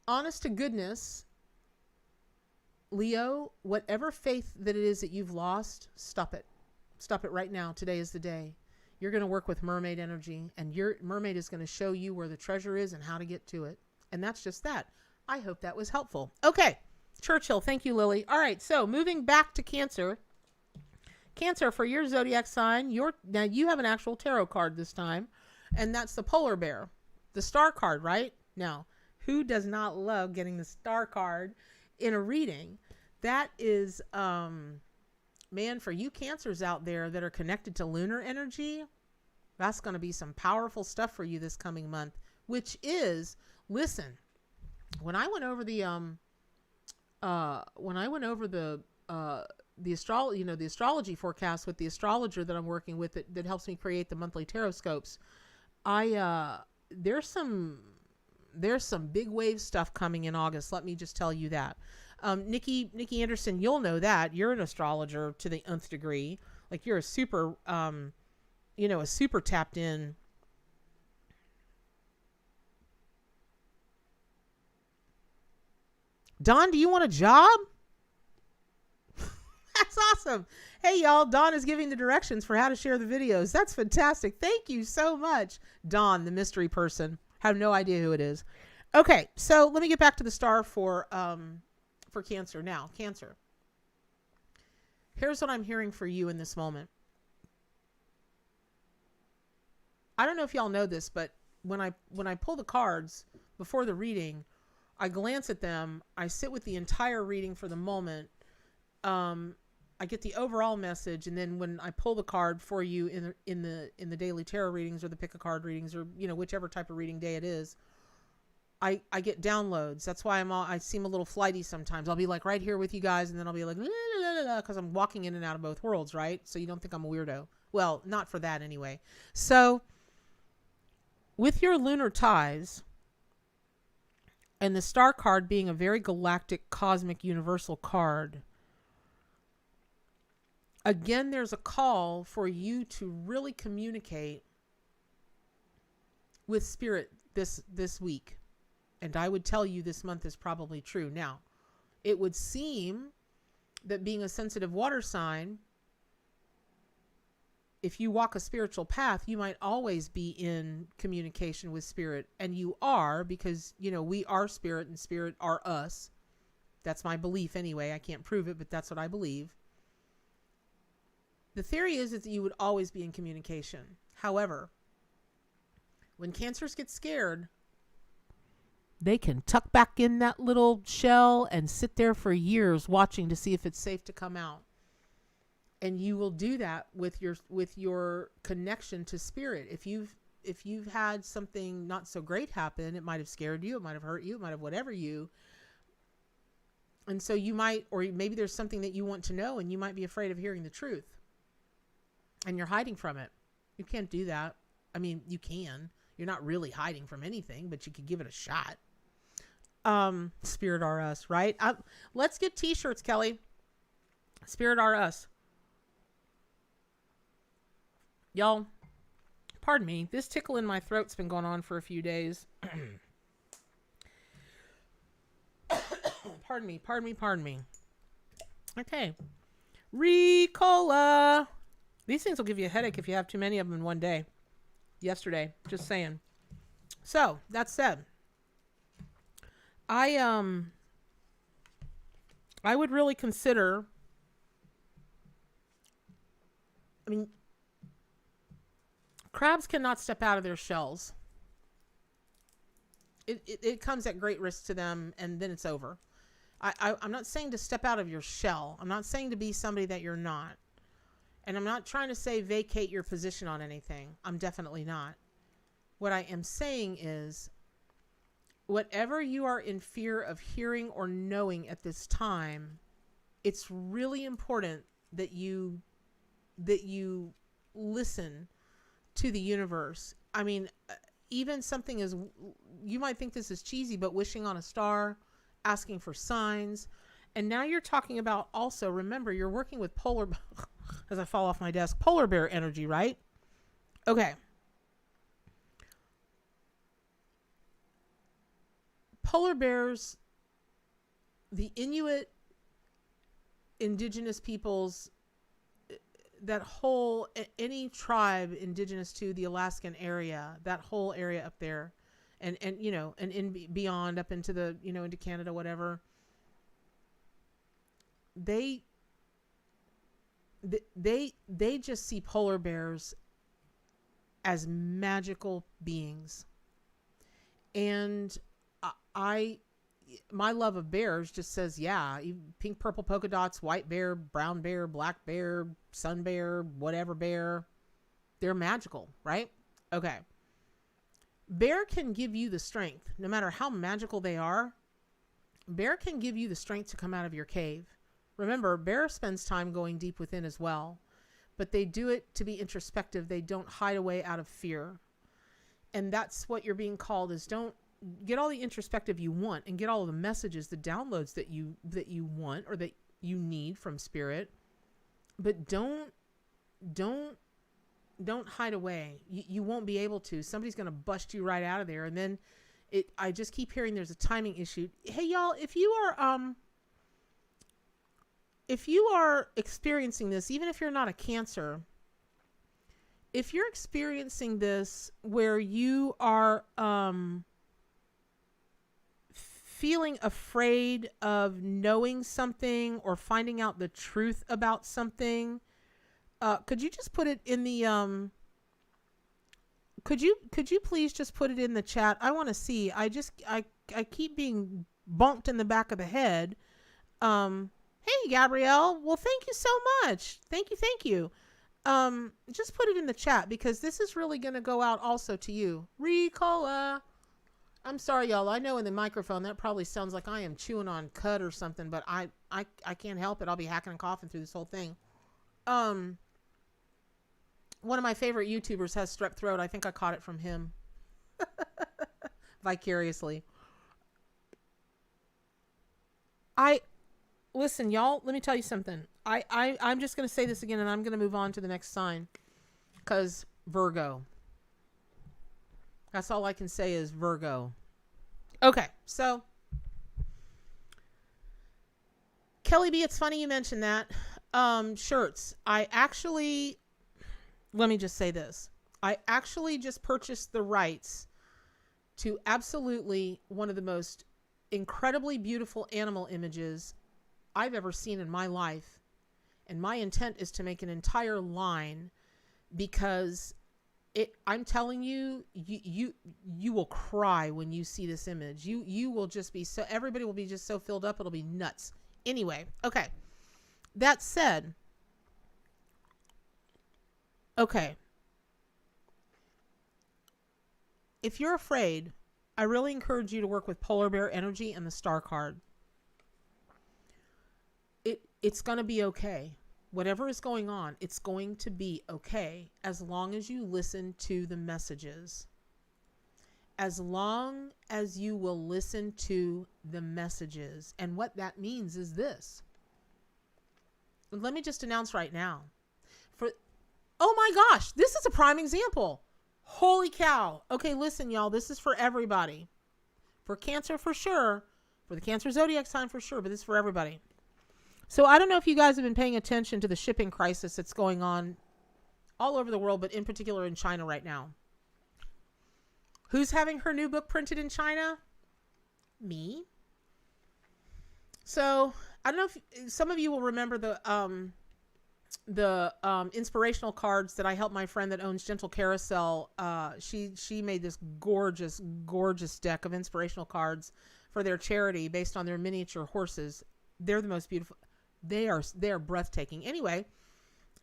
S1: Honest to goodness, Leo, whatever faith that it is that you've lost, stop it. Stop it right now. Today is the day. You're going to work with mermaid energy, and your mermaid is going to show you where the treasure is and how to get to it. And that's just that. I hope that was helpful. Okay. Churchill. Thank you, Lily. All right. So moving back to Cancer. Cancer, for your zodiac sign, now you have an actual tarot card this time, and that's the polar bear, the star card, right? Now, who does not love getting the star card in a reading? That is, man, for you Cancers out there that are connected to lunar energy, that's going to be some powerful stuff for you this coming month, which is, listen, when I went over the astrology forecast with the astrologer that I'm working with that helps me create the monthly tarot scopes, there's some big wave stuff coming in August. Let me just tell you that. Nikki Anderson, you'll know that. You're an astrologer to the nth degree. Like, you're a super tapped in. Dawn, do you want a job? That's awesome. Hey, y'all, Dawn is giving the directions for how to share the videos. That's fantastic. Thank you so much. Dawn, the mystery person. Have no idea who it is. Okay, so let me get back to the star for Cancer now. Cancer. Here's what I'm hearing for you in this moment. I don't know if y'all know this, but when I pull the cards before the reading, I glance at them. I sit with the entire reading for the moment. I get the overall message, and then when I pull the card for you in the daily tarot readings or the pick a card readings, or whichever type of reading day it is, I get downloads. That's why I seem a little flighty sometimes. I'll be like right here with you guys, and then I'll be like, because I'm walking in and out of both worlds, right? So you don't think I'm a weirdo. Well, not for that anyway. So with your lunar ties and the star card being a very galactic, cosmic, universal card, again, there's a call for you to really communicate with spirit this week. And I would tell you this month is probably true. Now, it would seem that being a sensitive water sign, if you walk a spiritual path, you might always be in communication with spirit. And you are, because, you know, we are spirit and spirit are us. That's my belief anyway. I can't prove it, but that's what I believe. The theory is that you would always be in communication. However, when Cancers get scared, they can tuck back in that little shell and sit there for years watching to see if it's safe to come out. And you will do that with your connection to spirit. If you've had something not so great happen, it might have scared you, it might have hurt you, it might have whatever you. And so you might, or maybe there's something that you want to know and you might be afraid of hearing the truth. And you're hiding from it. You can't do that. I mean, you can. You're not really hiding from anything, but you could give it a shot. Spirit are us, right? Let's get t-shirts, Kelly. Spirit are us. Y'all, pardon me. This tickle in my throat's been going on for a few days. Pardon me. Okay. Ricola. These things will give you a headache if you have too many of them in one day. Yesterday, just saying. So, that said, I would really consider, I mean, crabs cannot step out of their shells. It comes at great risk to them, and then it's over. I'm not saying to step out of your shell. I'm not saying to be somebody that you're not. And I'm not trying to say vacate your position on anything. I'm definitely not. What I am saying is, whatever you are in fear of hearing or knowing at this time, it's really important that you listen to the universe. I mean, even something as, you might think this is cheesy, but wishing on a star, asking for signs. And now you're talking about also, remember, you're working with polar, as I fall off my desk, polar bear energy, right? Okay. Polar bears, the Inuit indigenous peoples, that whole, any tribe indigenous to the Alaskan area, that whole area up there, and you know, and in beyond up into the, you know, into Canada, whatever, they just see polar bears as magical beings. And my love of bears just says, yeah, pink, purple polka dots, white bear, brown bear, black bear, sun bear, whatever bear, they're magical, right? Okay. Bear can give you the strength, no matter how magical they are. Bear can give you the strength to come out of your cave. Remember, bear spends time going deep within as well, but they do it to be introspective. They don't hide away out of fear. And that's what you're being called, is don't get all the introspective you want and get all of the messages, the downloads that you want or that you need from spirit, but don't hide away. You won't be able to. Somebody's going to bust you right out of there. And then I just keep hearing there's a timing issue. Hey y'all, if you are experiencing this, even if you're not a Cancer, if you're experiencing this where you are feeling afraid of knowing something or finding out the truth about something, could you just put it in the could you please just put it in the chat? I want to see. I keep being bumped in the back of the head. Hey Gabrielle, well thank you so much. Thank you. Just put it in the chat, because this is really going to go out also to you. Ricola. I'm sorry, y'all. I know in the microphone that probably sounds like I am chewing on cud or something, but I can't help it. I'll be hacking and coughing through this whole thing. One of my favorite YouTubers has strep throat. I think I caught it from him. Vicariously. Listen, y'all, let me tell you something. I'm just going to say this again, and I'm going to move on to the next sign. Because Virgo. That's all I can say is Virgo. Okay, so Kelly B, it's funny you mentioned that. Shirts. Let me just say this. I actually just purchased the rights to absolutely one of the most incredibly beautiful animal images I've ever seen in my life. And my intent is to make an entire line, because I'm telling you, you will cry when you see this image. You will just be so, everybody will be just so filled up. It'll be nuts. Anyway. Okay. That said, okay. If you're afraid, I really encourage you to work with Polar Bear Energy and the Star card. It's going to be okay. Whatever is going on, it's going to be okay as long as you listen to the messages. As long as you will listen to the messages. And what that means is this. Let me just announce right now. Oh my gosh, this is a prime example. Holy cow. Okay, listen, y'all, this is for everybody. For Cancer, for sure. For the Cancer Zodiac sign, for sure. But this is for everybody. So I don't know if you guys have been paying attention to the shipping crisis that's going on all over the world, but in particular in China right now. Who's having her new book printed in China? Me. So I don't know if some of you will remember the inspirational cards that I helped my friend that owns Gentle Carousel. She made this gorgeous deck of inspirational cards for their charity based on their miniature horses. They're the most beautiful. They're breathtaking. Anyway,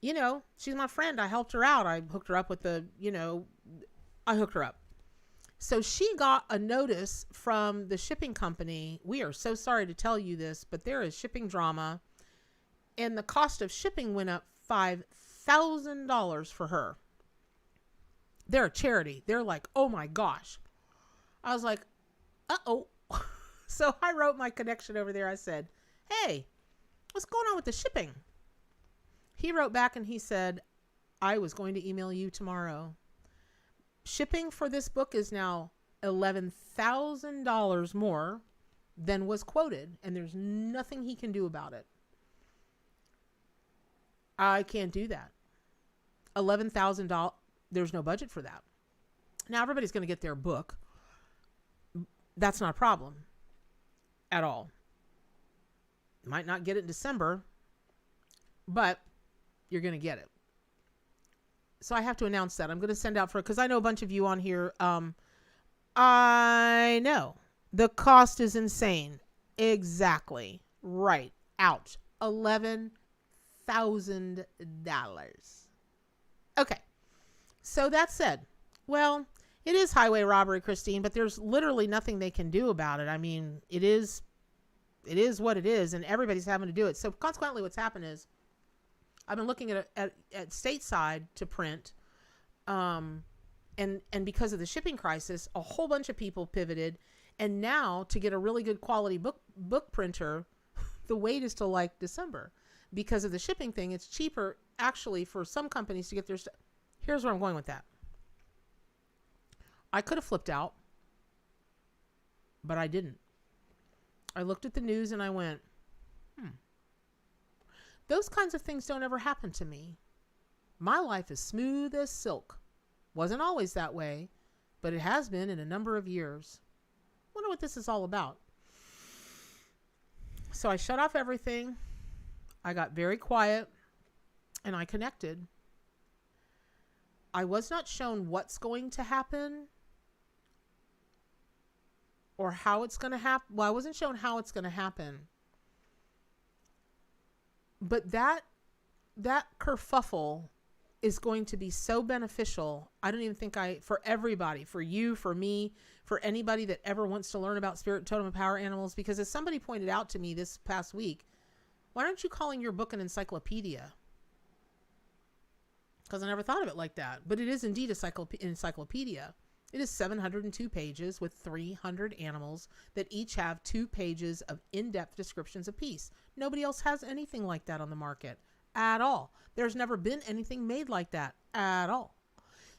S1: she's my friend. I helped her out. I hooked her up with I hooked her up. So she got a notice from the shipping company. We are so sorry to tell you this, but there is shipping drama, and the cost of shipping went up $5,000 for her. They're a charity. They're like, oh my gosh. I was like, uh-oh. So I wrote my connection over there. I said, hey, what's going on with the shipping? He wrote back and he said, I was going to email you tomorrow. Shipping for this book is now $11,000 more than was quoted, and there's nothing he can do about it. I can't do that. $11,000, there's no budget for that. Now everybody's going to get their book. That's not a problem at all. Might not get it in December, but you're going to get it. So I have to announce that. I'm going to send out because I know a bunch of you on here. I know the cost is insane. Exactly. Right. Ouch. $11,000. Okay. So that said, well, it is highway robbery, Christine, but there's literally nothing they can do about it. I mean, it is what it is, and everybody's having to do it. So consequently, what's happened is I've been looking at stateside to print, and because of the shipping crisis, a whole bunch of people pivoted, and now to get a really good quality book printer, the wait is till like December because of the shipping thing. It's cheaper actually for some companies to get their stuff. Here's where I'm going with that. I could have flipped out, but I didn't. I looked at the news and I went, those kinds of things don't ever happen to me. My life is smooth as silk. Wasn't always that way, but it has been in a number of years. Wonder what this is all about. So I shut off everything. I got very quiet and I connected. I was not shown what's going to happen or how it's going to happen. Well, I wasn't shown how it's going to happen. But that kerfuffle is going to be so beneficial. I don't even think for everybody, for you, for me, for anybody that ever wants to learn about spirit, totem, and power animals, because as somebody pointed out to me this past week, why aren't you calling your book an encyclopedia? Because I never thought of it like that, but it is indeed an encyclopedia. It is 702 pages with 300 animals that each have 2 pages of in-depth descriptions of peace. Nobody else has anything like that on the market at all. There's never been anything made like that at all.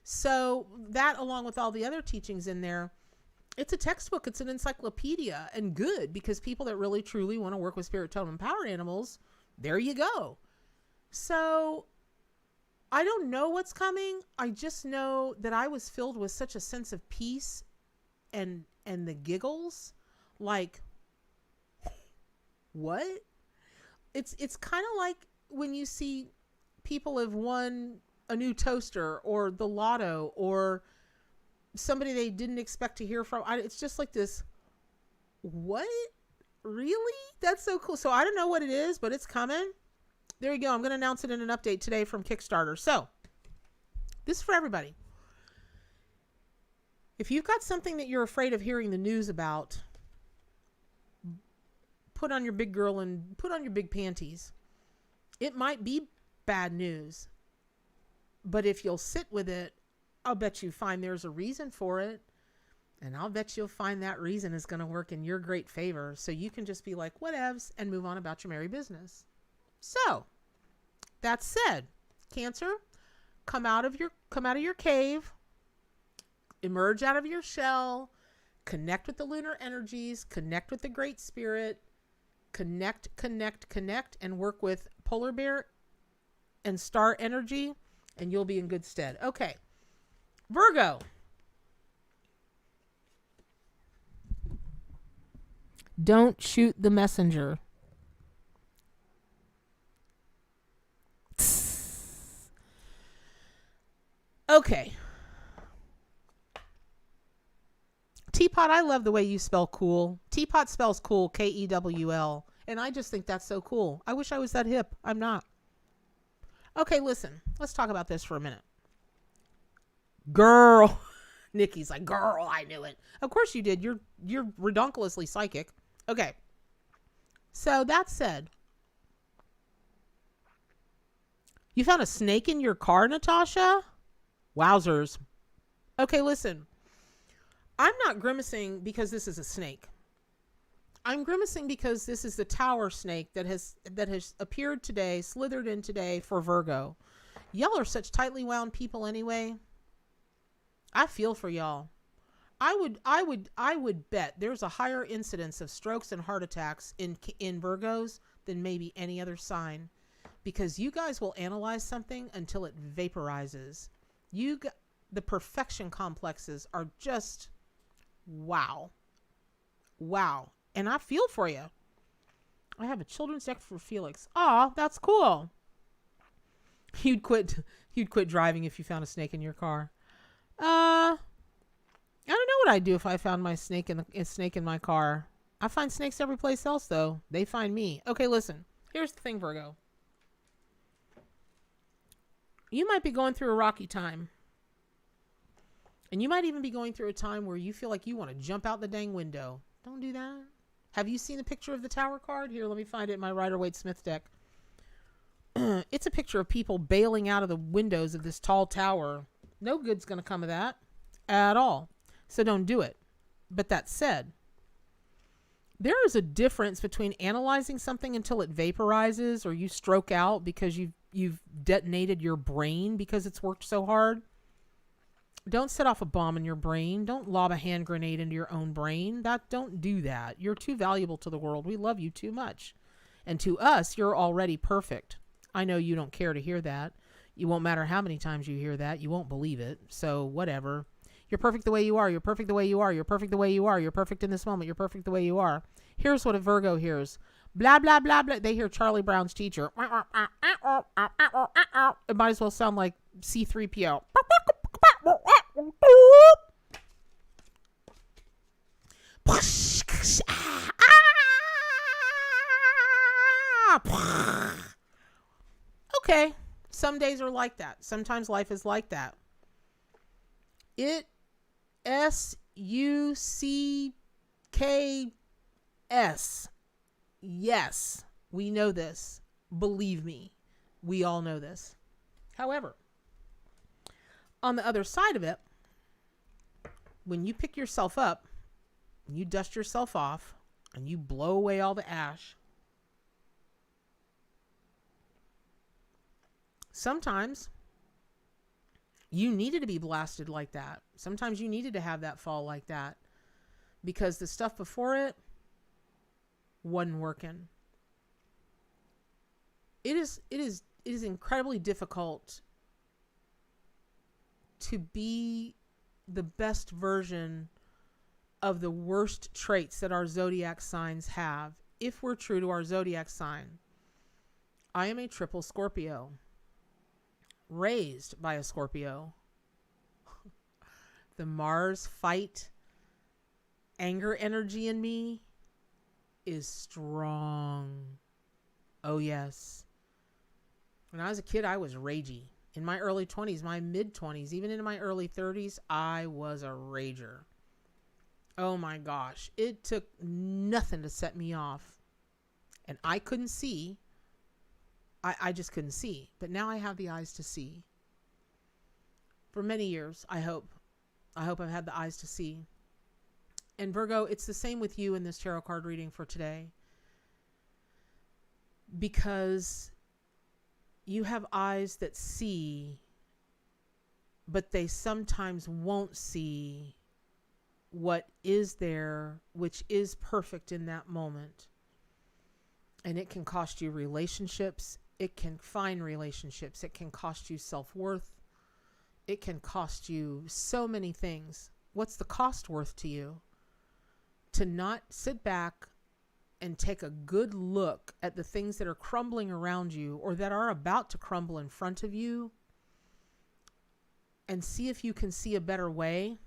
S1: So that, along with all the other teachings in there, it's a textbook. It's an encyclopedia, and good, because people that really truly want to work with spirit, totem, and power animals, there you go. So I don't know what's coming. I just know that I was filled with such a sense of peace and the giggles. Like, what? It's kind of like when you see people have won a new toaster or the lotto or somebody they didn't expect to hear from. It's just like this, what? Really? That's so cool. So I don't know what it is, but it's coming. There you go. I'm going to announce it in an update today from Kickstarter. So this is for everybody. If you've got something that you're afraid of hearing the news about, put on your big girl and put on your big panties. It might be bad news, but if you'll sit with it, I'll bet you find there's a reason for it. And I'll bet you'll find that reason is going to work in your great favor. So you can just be like, whatevs, and move on about your merry business. So that said, Cancer, come out of your cave, emerge out of your shell, connect with the lunar energies, connect with the great spirit, connect, and work with polar bear and star energy, and you'll be in good stead. Okay. Virgo. Don't shoot the messenger. Okay. Teapot, I love the way you spell cool. Teapot spells cool, Kewl. And I just think that's so cool. I wish I was that hip. I'm not. Okay, listen. Let's talk about this for a minute. Girl. Nikki's like, girl, I knew it. Of course you did. You're redonkulously psychic. Okay. So that said, you found a snake in your car, Natasha? Wowzers. Okay, listen. I'm not grimacing because this is a snake. I'm grimacing because this is the tower snake that has appeared today, slithered in today for Virgo. Y'all are such tightly wound people anyway. I feel for y'all. I would bet there's a higher incidence of strokes and heart attacks in Virgos than maybe any other sign, because you guys will analyze something until it vaporizes. The perfection complexes are just wow. And I feel for you. I have a children's deck for Felix. Aw, that's cool. You'd quit driving if you found a snake in your car. I don't know what I'd do if I found a snake in my car. I find snakes every place else, though. They find me. Okay, listen. Here's the thing, Virgo. You might be going through a rocky time. And you might even be going through a time where you feel like you want to jump out the dang window. Don't do that. Have you seen the picture of the tower card? Here, let me find it in my Rider Waite Smith deck. It's a picture of people bailing out of the windows of this tall tower. No good's going to come of that at all. So don't do it. But that said, there is a difference between analyzing something until it vaporizes or you stroke out because you've detonated your brain because it's worked so hard. Don't set off a bomb in your brain. Don't lob a hand grenade into your own brain. Don't do that. You're too valuable to the world. We love you too much. And to us, you're already perfect. I know you don't care to hear that. It won't matter how many times you hear that. You won't believe it. So whatever. You're perfect the way you are. You're perfect the way you are. You're perfect the way you are. You're perfect in this moment. You're perfect the way you are. Here's what a Virgo hears. Blah, blah, blah, blah. They hear Charlie Brown's teacher. It might as well sound like C-3PO. Okay. Some days are like that. Sometimes life is like that. S-U-C-K-S. Yes, we know this. Believe me, we all know this. However, on the other side of it, when you pick yourself up, you dust yourself off, and you blow away all the ash, sometimes you needed to be blasted like that. Sometimes you needed to have that fall like that because the stuff before it wasn't working. It is incredibly difficult to be the best version of the worst traits that our zodiac signs have if we're true to our zodiac sign. I am a triple Scorpio, raised by a Scorpio. The Mars fight, anger energy in me is strong. Oh, yes. When I was a kid, I was ragey. In my early 20s, my mid 20s, even into my early 30s, I was a rager. Oh my gosh. It took nothing to set me off. And I couldn't see. I just couldn't see. But now I have the eyes to see. For many years, I hope I've had the eyes to see. And Virgo, it's the same with you in this tarot card reading for today. Because you have eyes that see, but they sometimes won't see what is there, which is perfect in that moment. And it can cost you relationships. It can find relationships. It can cost you self-worth. It can cost you so many things. What's the cost worth to you? To not sit back and take a good look at the things that are crumbling around you or that are about to crumble in front of you and see if you can see a better way,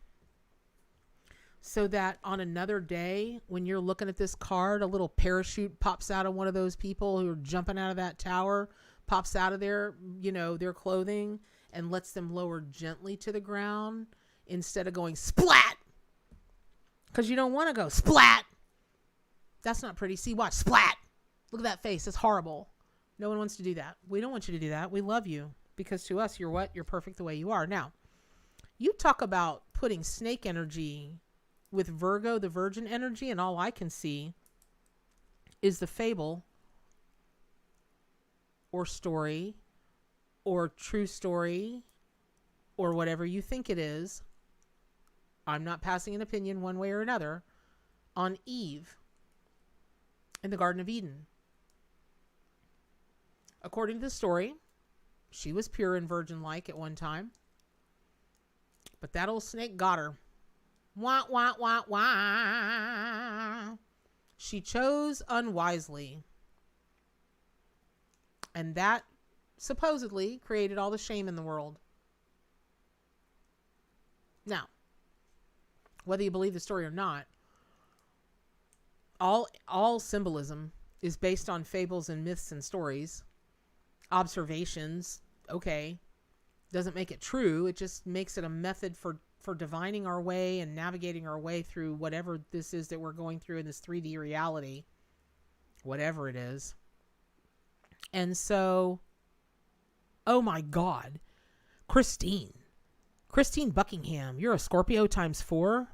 S1: so that on another day, when you're looking at this card, a little parachute pops out of one of those people who are jumping out of that tower, pops out of their clothing and lets them lower gently to the ground instead of going splat. Because you don't want to go splat. That's not pretty. See, watch, splat. Look at that face. That's horrible. No one wants to do that. We don't want you to do that. We love you because to us, you're what? You're perfect the way you are. Now, you talk about putting snake energy with Virgo, the virgin energy, and all I can see is the fable or story or true story or whatever you think it is. I'm not passing an opinion one way or another on Eve in the Garden of Eden. According to the story, she was pure and virgin-like at one time, but that old snake got her. Wah, wah, wah, wah. She chose unwisely. And that supposedly created all the shame in the world. Now, whether you believe the story or not, all symbolism is based on fables and myths and stories. Observations, okay, doesn't make it true. It just makes it a method for divining our way and navigating our way through whatever this is that we're going through in this 3D reality, whatever it is. And so, oh my God, Christine Buckingham, you're a Scorpio times 4.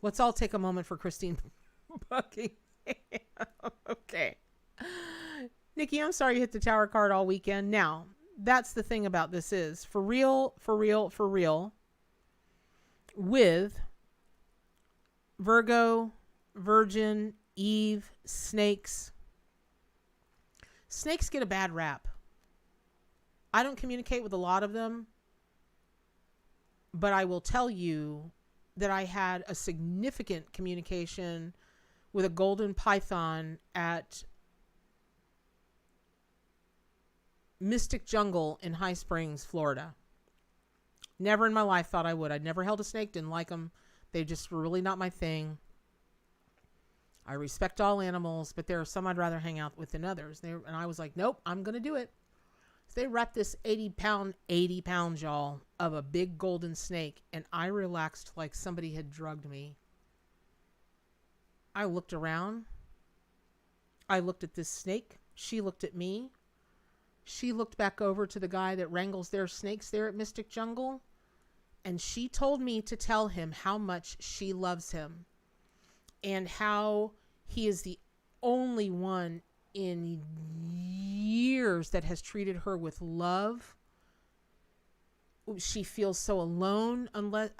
S1: Let's all take a moment for Christine Buckingham. Okay. Nikki, I'm sorry you hit the tower card all weekend. Now, that's the thing about this is, for real, with Virgo, Virgin, Eve, snakes. Snakes get a bad rap. I don't communicate with a lot of them, but I will tell you that I had a significant communication with a golden python at Mystic Jungle in High Springs, Florida. Never in my life thought I would. I'd never held a snake, didn't like them. They just were really not my thing. I respect all animals, but there are some I'd rather hang out with than others. And I was like, nope, I'm going to do it. So they wrapped this 80 pounds, y'all, of a big golden snake, and I relaxed like somebody had drugged me. I looked around. I looked at this snake. She looked at me. she looked back over to the guy that wrangles their snakes there at Mystic Jungle, and she told me to tell him how much she loves him and how he is the only one in years that has treated her with love. She feels so alone unless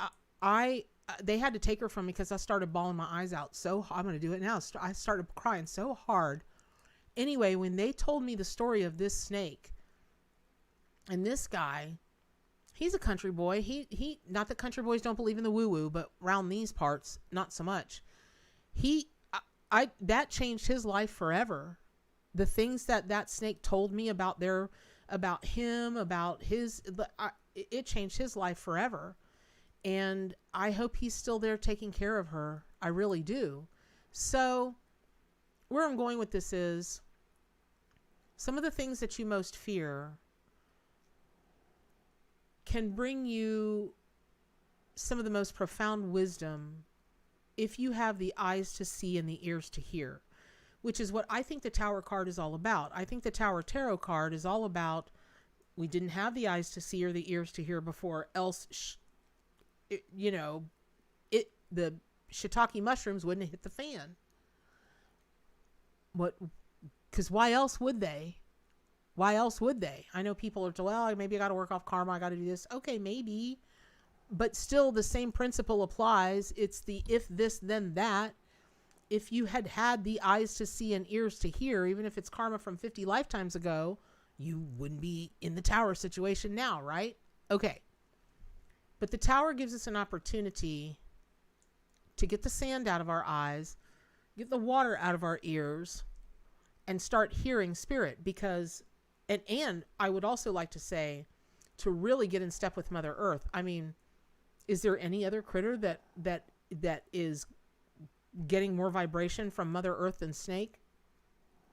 S1: they had to take her from me because I started bawling my eyes out. So I'm going to do it now. I started crying so hard. Anyway, when they told me the story of this snake and this guy, he's a country boy. He not that country boys don't believe in the woo woo, but around these parts, not so much. That changed his life forever. The things that snake told me about him, it changed his life forever. And I hope he's still there taking care of her. I really do. So where I'm going with this is some of the things that you most fear can bring you some of the most profound wisdom if you have the eyes to see and the ears to hear, which is what I think the Tower card is all about. I think the Tower Tarot card is all about, we didn't have the eyes to see or the ears to hear before, else, the shiitake mushrooms wouldn't have hit the fan. Because why else would they? Why else would they? I know people are, well, maybe I got to work off karma. I got to do this. Okay, maybe. But still the same principle applies. It's the if this, then that. If you had the eyes to see and ears to hear, even if it's karma from 50 lifetimes ago, you wouldn't be in the Tower situation now, right? Okay. But the Tower gives us an opportunity to get the sand out of our eyes, get the water out of our ears, and start hearing spirit. Because, and I would also like to say, to really get in step with Mother Earth. I mean, is there any other critter that is getting more vibration from Mother Earth than snake?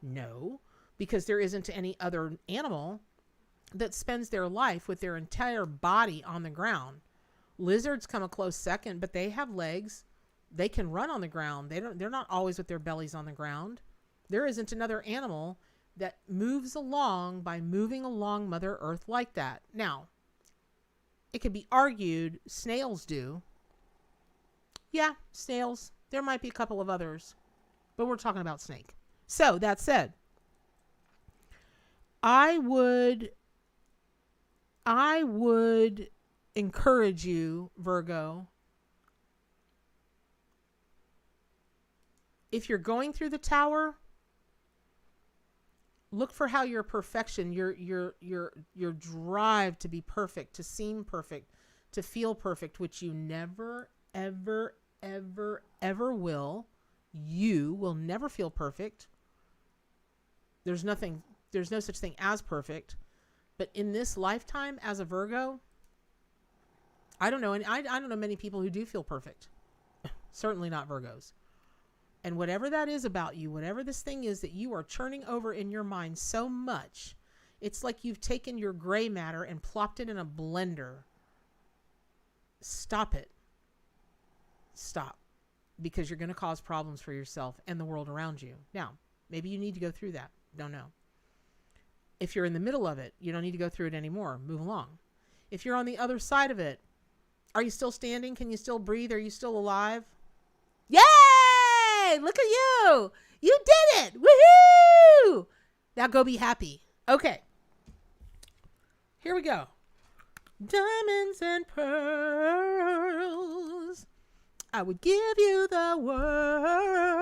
S1: No, because there isn't any other animal that spends their life with their entire body on the ground. Lizards come a close second, but they have legs. They can run on the ground. They're not always with their bellies on the ground. There isn't another animal that moves along by moving along Mother Earth like that. Now, it could be argued snails do. Yeah, snails. There might be a couple of others, but we're talking about snake. So that said, I would encourage you, Virgo, if you're going through the Tower, look for how your perfection, your drive to be perfect, to seem perfect, to feel perfect, which you never, ever, ever, ever will. You will never feel perfect. There's no such thing as perfect. But in this lifetime, as a Virgo, I don't know, and I don't know many people who do feel perfect. Certainly not Virgos. And whatever that is about you, whatever this thing is that you are churning over in your mind so much, it's like you've taken your gray matter and plopped it in a blender. Stop it. Stop. Because you're going to cause problems for yourself and the world around you. Now, maybe you need to go through that. Don't know. If you're in the middle of it, you don't need to go through it anymore. Move along. If you're on the other side of it, are you still standing? Can you still breathe? Are you still alive? Yay! Look at you. You did it. Woohoo! Now go be happy. Okay. Here we go. Diamonds and pearls. I would give you the world.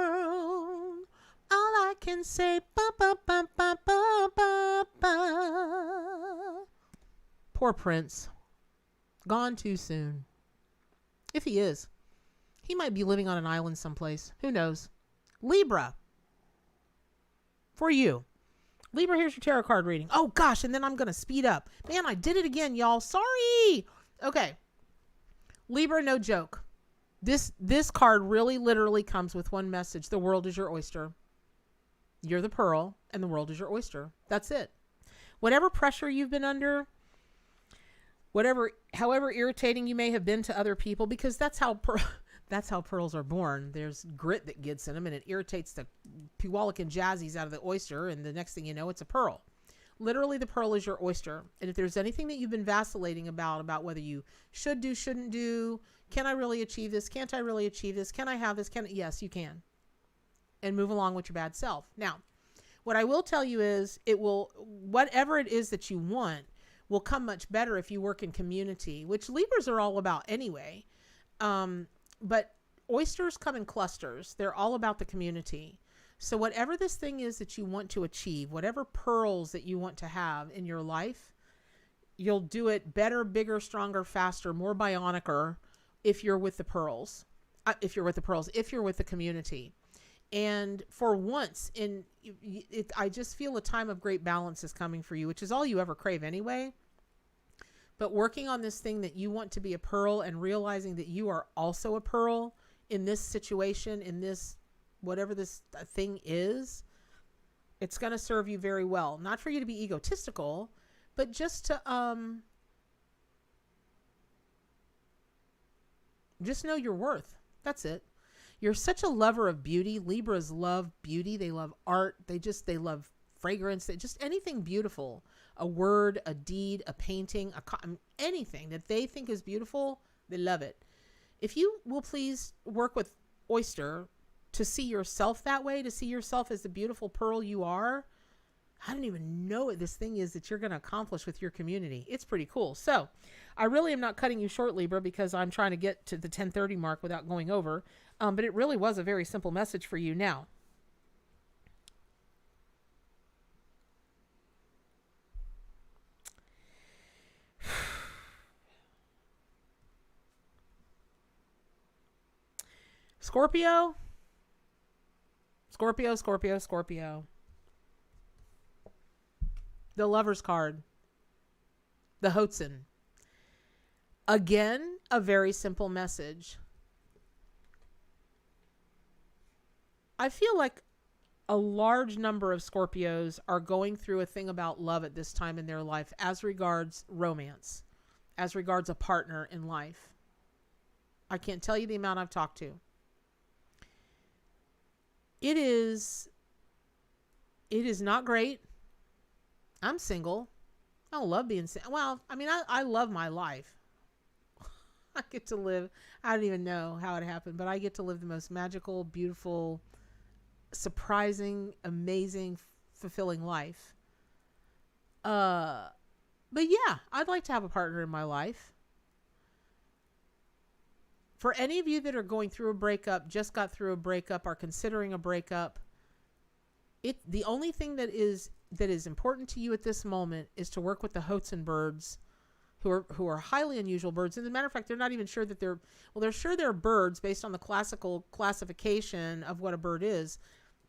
S1: All I can say, ba ba ba ba ba ba ba. Poor Prince. Gone too soon. If he is. He might be living on an island someplace. Who knows? Libra. For you. Libra, here's your tarot card reading. Oh, gosh, and then I'm going to speed up. Man, I did it again, y'all. Sorry. Okay. Libra, no joke. This card really literally comes with one message. The world is your oyster. You're the pearl, and the world is your oyster. That's it. Whatever pressure you've been under, however irritating you may have been to other people, because that's how pearls are born. There's grit that gets in them, and it irritates the Puyallup and jazzies out of the oyster, and the next thing you know, it's a pearl. Literally, the pearl is your oyster. And if there's anything that you've been vacillating about whether you should do, shouldn't do, can I really achieve this? Can't I really achieve this? Can I have this? Yes, you can. And move along with your bad self. Now, what I will tell you is whatever it is that you want will come much better if you work in community, which Libras are all about anyway. But oysters come in clusters. They're all about the community. So whatever this thing is that you want to achieve, whatever pearls that you want to have in your life, you'll do it better, bigger, stronger, faster, more bionicer if you're with the pearls. If you're with the community. And for once I just feel a time of great balance is coming for you, which is all you ever crave anyway. But working on this thing that you want to be a pearl and realizing that you are also a pearl in this situation, in this whatever this thing is, it's going to serve you very well. Not for you to be egotistical, but just to just know your worth. That's it. You're such a lover of beauty. Libras love beauty. They love art. They love fragrance. Just anything beautiful. A word, a deed, a painting, anything that they think is beautiful, they love it. If you will please work with Oyster to see yourself that way, to see yourself as the beautiful pearl you are, I don't even know what this thing is that you're going to accomplish with your community. It's pretty cool. So I really am not cutting you short, Libra, because I'm trying to get to the 10:30 mark without going over. But it really was a very simple message for you. Now, Scorpio. The Lover's card. The Hoatzin. Again, a very simple message. I feel like a large number of Scorpios are going through a thing about love at this time in their life as regards romance, as regards a partner in life. I can't tell you the amount I've talked to. It is not great. I'm single. I don't love being single. Well, I mean, I love my life. I get to live, I don't even know how it happened, but I get to live the most magical, beautiful, surprising, amazing, fulfilling life. But yeah, I'd like to have a partner in my life. For any of you that are going through a breakup, just got through a breakup, are considering a breakup, the only thing that is important to you at this moment is to work with the Hoatzin birds, who are highly unusual birds. And as a matter of fact, they're not even sure that they're sure they're birds based on the classical classification of what a bird is,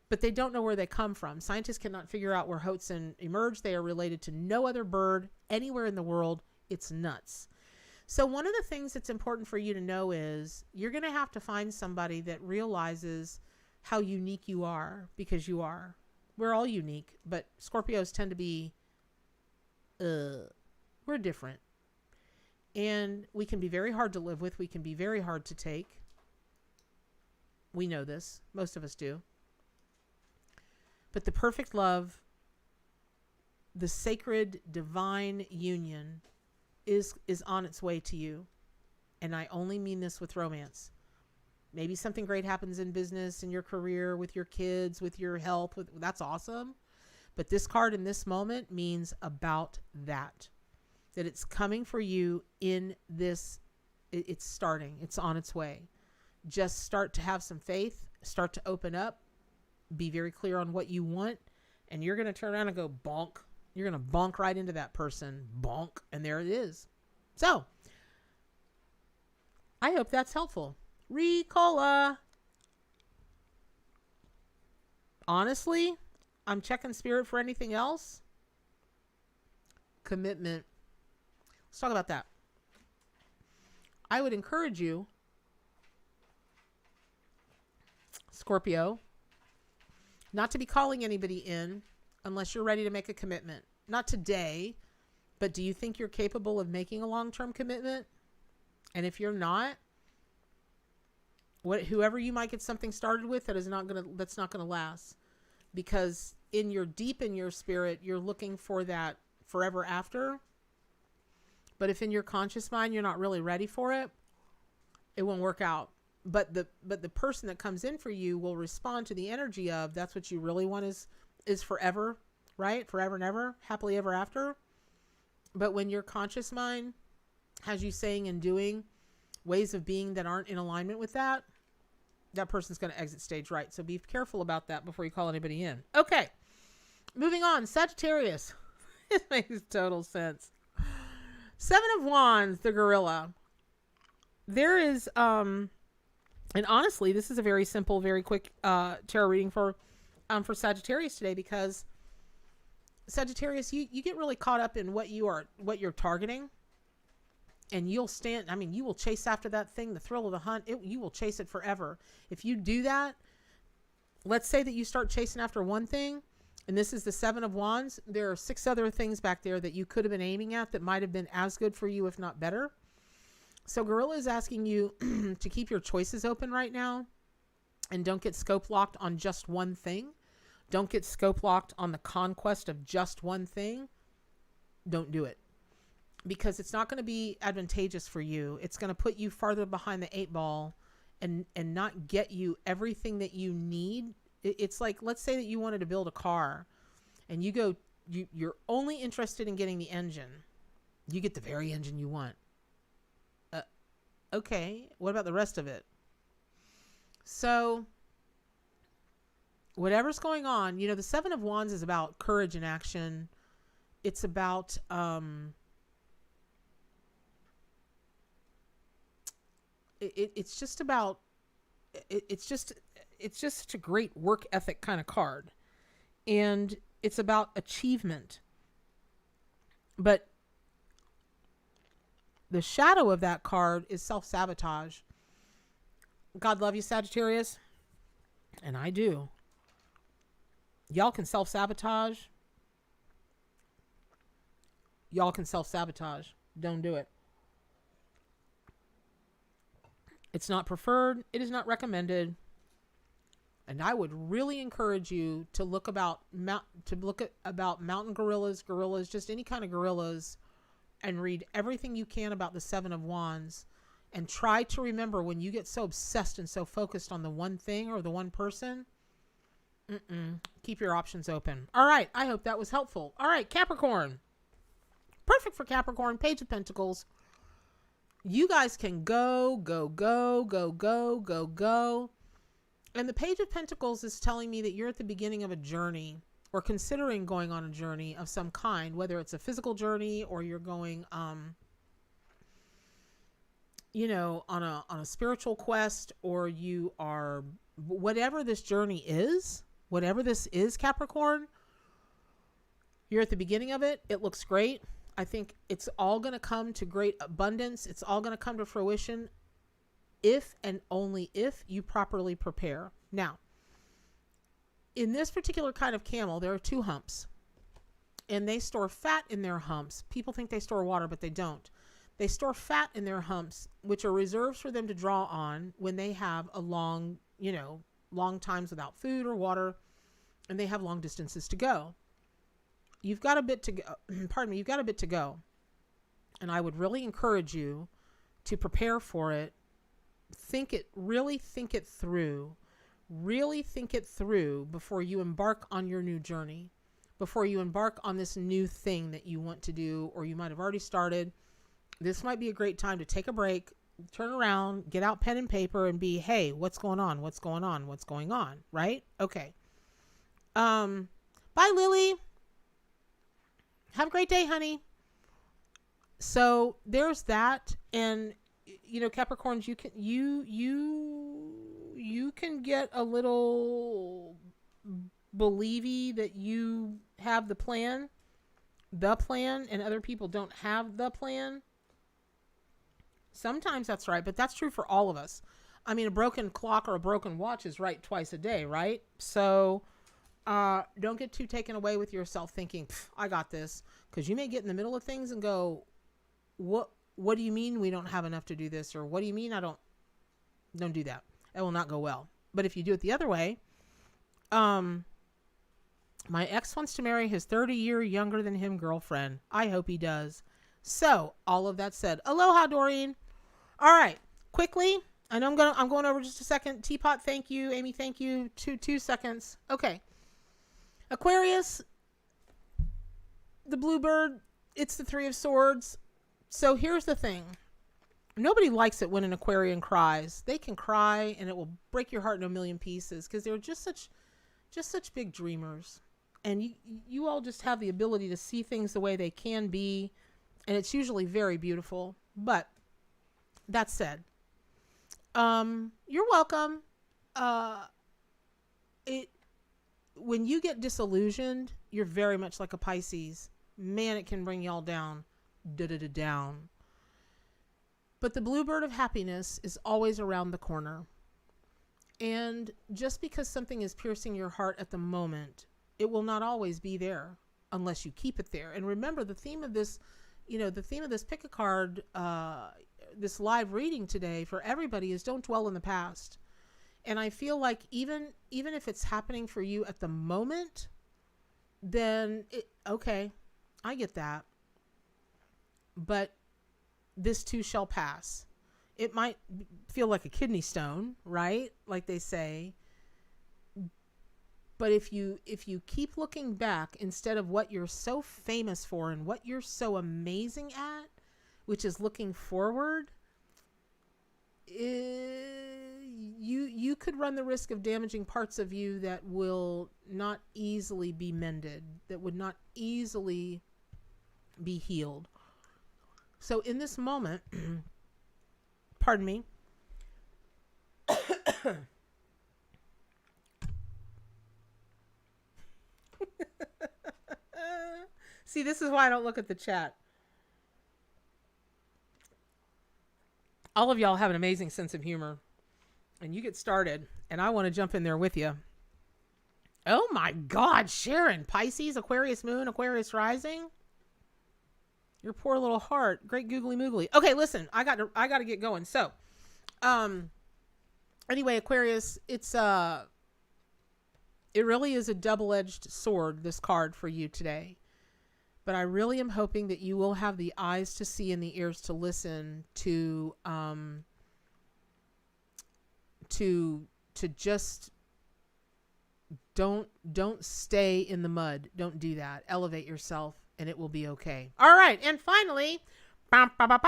S1: but they don't know where they come from. Scientists cannot figure out where Hoatzin emerged. They are related to no other bird anywhere in the world. It's nuts. So one of the things that's important for you to know is you're going to have to find somebody that realizes how unique you are, because you are. We're all unique, but Scorpios tend to be, we're different. And we can be very hard to live with. We can be very hard to take. We know this. Most of us do. But the perfect love, the sacred divine union is on its way to you. And I only mean this with romance. Maybe something great happens in business, in your career, with your kids, with your health. That's awesome. But this card in this moment means about that it's coming for you in this. It's starting. It's on its way. Just start to have some faith. Start to open up. Be very clear on what you want. And you're going to turn around and go bonk. You're going to bonk right into that person. Bonk. And there it is. So, I hope that's helpful. Ricola. Honestly, I'm checking spirit for anything else. Commitment. Let's talk about that. I would encourage you, Scorpio, not to be calling anybody in unless you're ready to make a commitment. Not today, but do you think you're capable of making a long-term commitment? And if you're not, whoever you might get something started with, that's not gonna last, because deep in your spirit, you're looking for that forever after. But if in your conscious mind, you're not really ready for it, it won't work out. But the person that comes in for you will respond to the energy of, that's what you really want is forever, right? Forever and ever, happily ever after. But when your conscious mind has you saying and doing ways of being that aren't in alignment with that, that person's going to exit stage right. So be careful about that before you call anybody in. Okay. Moving on. Sagittarius. It makes total sense. Seven of Wands, the gorilla. There is, and honestly, this is a very simple, very quick tarot reading for Sagittarius today, because Sagittarius, you get really caught up in what you're targeting, and you will chase after that thing, the thrill of the hunt. You will chase it forever. If you do that, let's say that you start chasing after one thing, and this is the Seven of Wands. There are 6 other things back there that you could have been aiming at that might have been as good for you, if not better. So Gorilla is asking you to keep your choices open right now, and don't get scope locked on just one thing. Don't get scope locked on the conquest of just one thing. Don't do it, because it's not going to be advantageous for you. It's going to put you farther behind the 8 ball and not get you everything that you need. It's like, let's say that you wanted to build a car, and you're only interested in getting the engine. You get the very engine you want. Okay, what about the rest of it? So whatever's going on, the Seven of Wands is about courage and action. It's about, it's just such a great work ethic kind of card. And it's about achievement. But the shadow of that card is self-sabotage. God love you, Sagittarius. And I do. Y'all can self-sabotage. Y'all can self-sabotage. Don't do it. It's not preferred. It is not recommended. And I would really encourage you to look about mountain gorillas, just any kind of gorillas, and read everything you can about the Seven of Wands, and try to remember, when you get so obsessed and so focused on the one thing or the one person, keep your options open. All right. I hope that was helpful. All right. Capricorn. Perfect for Capricorn. Page of Pentacles. You guys can go. And the Page of Pentacles is telling me that you're at the beginning of a journey, or considering going on a journey of some kind, whether it's a physical journey or you're going, on a spiritual quest, or you are, whatever this journey is, whatever this is, Capricorn, you're at the beginning of it. It looks great. I think it's all going to come to great abundance. It's all going to come to fruition if and only if you properly prepare. Now, in this particular kind of camel, there are 2 humps, and they store fat in their humps. People think they store water, but they don't. They store fat in their humps, which are reserves for them to draw on when they have a long times without food or water, and they have long distances to go. You've got a bit to go. You've got a bit to go. And I would really encourage you to prepare for it. Really think it through before you embark on your new journey, before you embark on this new thing that you want to do, or you might have already started. This might be a great time to take a break, turn around, get out pen and paper, and be, hey, what's going on? What's going on? What's going on? Right? Okay. Bye, Lily. Have a great day, honey. So there's that. And, Capricorns, you can get a little believey that you have the plan, and other people don't have the plan. Sometimes that's right, but that's true for all of us. I mean, a broken clock or a broken watch is right twice a day, right? So don't get too taken away with yourself thinking, I got this, because you may get in the middle of things and go, what do you mean we don't have enough to do this? Or what do you mean don't do that? It will not go well. But if you do it the other way, My ex wants to marry his 30-year younger than him girlfriend. I hope he does. So, all of that said, aloha, Doreen. All right, quickly. I know I'm going over just a second. Teapot, thank you. Amy, thank you. Two seconds. Okay. Aquarius, the Bluebird, it's the Three of Swords. So here's the thing. Nobody likes it when an Aquarian cries. They can cry and it will break your heart in a million pieces because they're just such big dreamers. And you all just have the ability to see things the way they can be. And it's usually very beautiful. But that said, you're welcome. When you get disillusioned, you're very much like a Pisces. Man, it can bring y'all down. Down. But the Bluebird of happiness is always around the corner. And just because something is piercing your heart at the moment, it will not always be there unless you keep it there. And remember, the theme of this, pick a card, this live reading today for everybody is don't dwell in the past. And I feel like even if it's happening for you at the moment, then okay, I get that. But this too shall pass. It might feel like a kidney stone, right? Like they say. But if you keep looking back instead of what you're so famous for and what you're so amazing at, which is looking forward, you could run the risk of damaging parts of you that will not easily be mended, that would not easily be healed. So in this moment, pardon me, see, this is why I don't look at the chat. All of y'all have an amazing sense of humor, and you get started, and I want to jump in there with you. Oh my God, Sharon, Pisces, Aquarius moon, Aquarius rising. Your poor little heart. Great googly moogly. Okay, listen, I got to get going. So, anyway, Aquarius, it really is a double-edged sword, this card for you today. But I really am hoping that you will have the eyes to see and the ears to listen to just don't stay in the mud. Don't do that. Elevate yourself and it will be okay. All right. And finally, 10 of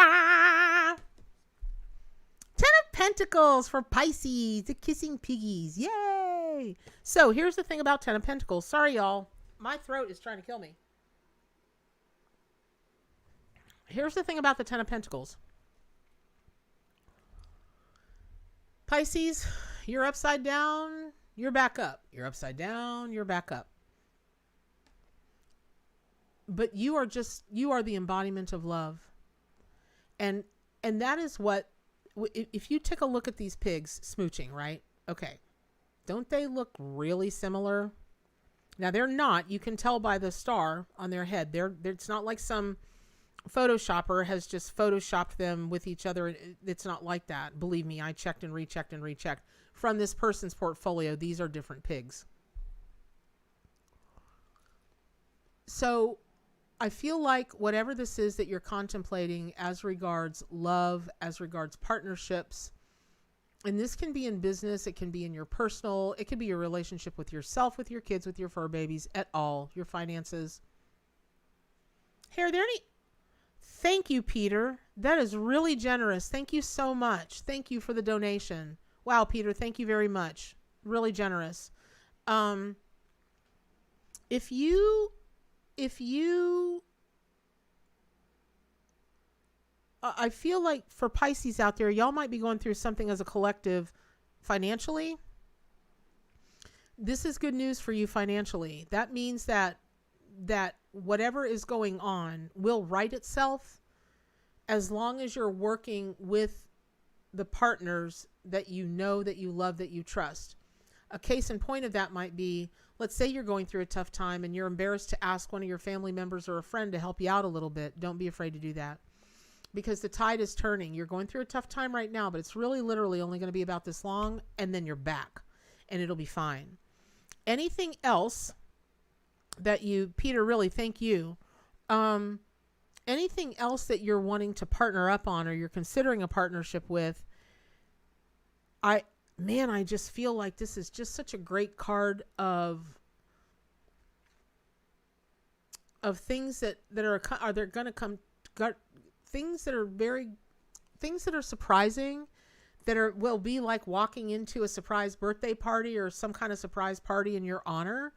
S1: Pentacles for Pisces, the kissing piggies. Yay. So here's the thing about 10 of Pentacles. Sorry, y'all. My throat is trying to kill me. Here's the thing about the 10 of Pentacles. Pisces, you're upside down, you're back up. You're upside down, you're back up. But you are the embodiment of love. And that is what, if you take a look at these pigs smooching, right? Okay. Don't they look really similar? Now they're not. You can tell by the star on their head. It's not like some Photoshopper has just Photoshopped them with each other. It's not like that. Believe me, I checked and rechecked and rechecked. From this person's portfolio, these are different pigs. So I feel like whatever this is that you're contemplating as regards love, as regards partnerships, and this can be in business, it can be in your personal, it could be your relationship with yourself, with your kids, with your fur babies, at all, your finances. Hey, are there any... Thank you, Peter. That is really generous. Thank you so much. Thank you for the donation. Wow, Peter, thank you very much. Really generous. If you I feel like for Pisces out there, y'all might be going through something as a collective financially. This is good news for you financially. That means that whatever is going on will right itself as long as you're working with the partners that you know, that you love, that you trust. A case in point of that might be, let's say you're going through a tough time and you're embarrassed to ask one of your family members or a friend to help you out a little bit. Don't be afraid to do that, because the tide is turning. You're going through a tough time right now, but it's really literally only going to be about this long, and then you're back and it'll be fine. Anything else Peter, really, thank you. Anything else that you're wanting to partner up on or you're considering a partnership with, I just feel like this is just such a great card of things that are they're going to come, things that are surprising, will be like walking into a surprise birthday party or some kind of surprise party in your honor.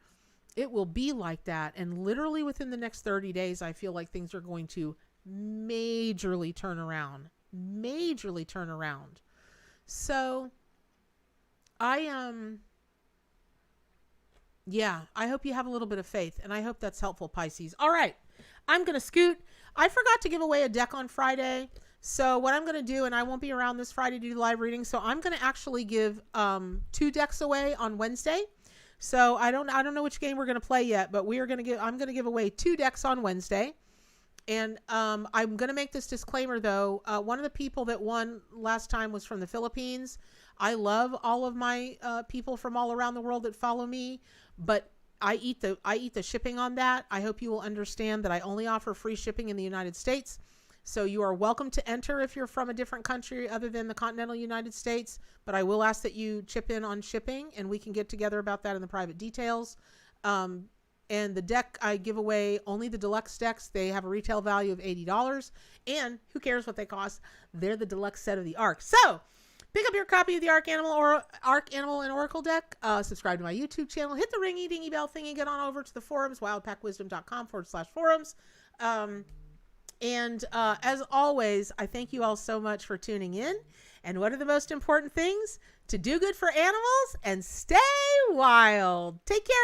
S1: It will be like that. And literally within the next 30 days, I feel like things are going to majorly turn around. So I hope you have a little bit of faith, and I hope that's helpful, Pisces. All right, I'm going to scoot. I forgot to give away a deck on Friday. So what I'm going to do, and I won't be around this Friday to do live reading, so I'm going to actually give 2 decks away on Wednesday. So I don't know which game we're going to play yet, but I'm going to give away 2 decks on Wednesday. And I'm going to make this disclaimer though. One of the people that won last time was from the Philippines. I love all of my people from all around the world that follow me, but I eat the shipping on that. I hope you will understand that I only offer free shipping in the United States. So you are welcome to enter if you're from a different country other than the continental United States, but I will ask that you chip in on shipping, and we can get together about that in the private details. And the deck I give away, only the deluxe decks, they have a retail value of $80, and who cares what they cost? They're the deluxe set of the Arc. So pick up your copy of the Arc Animal and Oracle deck. Subscribe to my YouTube channel. Hit the ringy dingy bell thingy. Get on over to the forums, wildpackwisdom.com/forums. And as always, I thank you all so much for tuning in. And what are the most important things? To do good for animals and stay wild. Take care.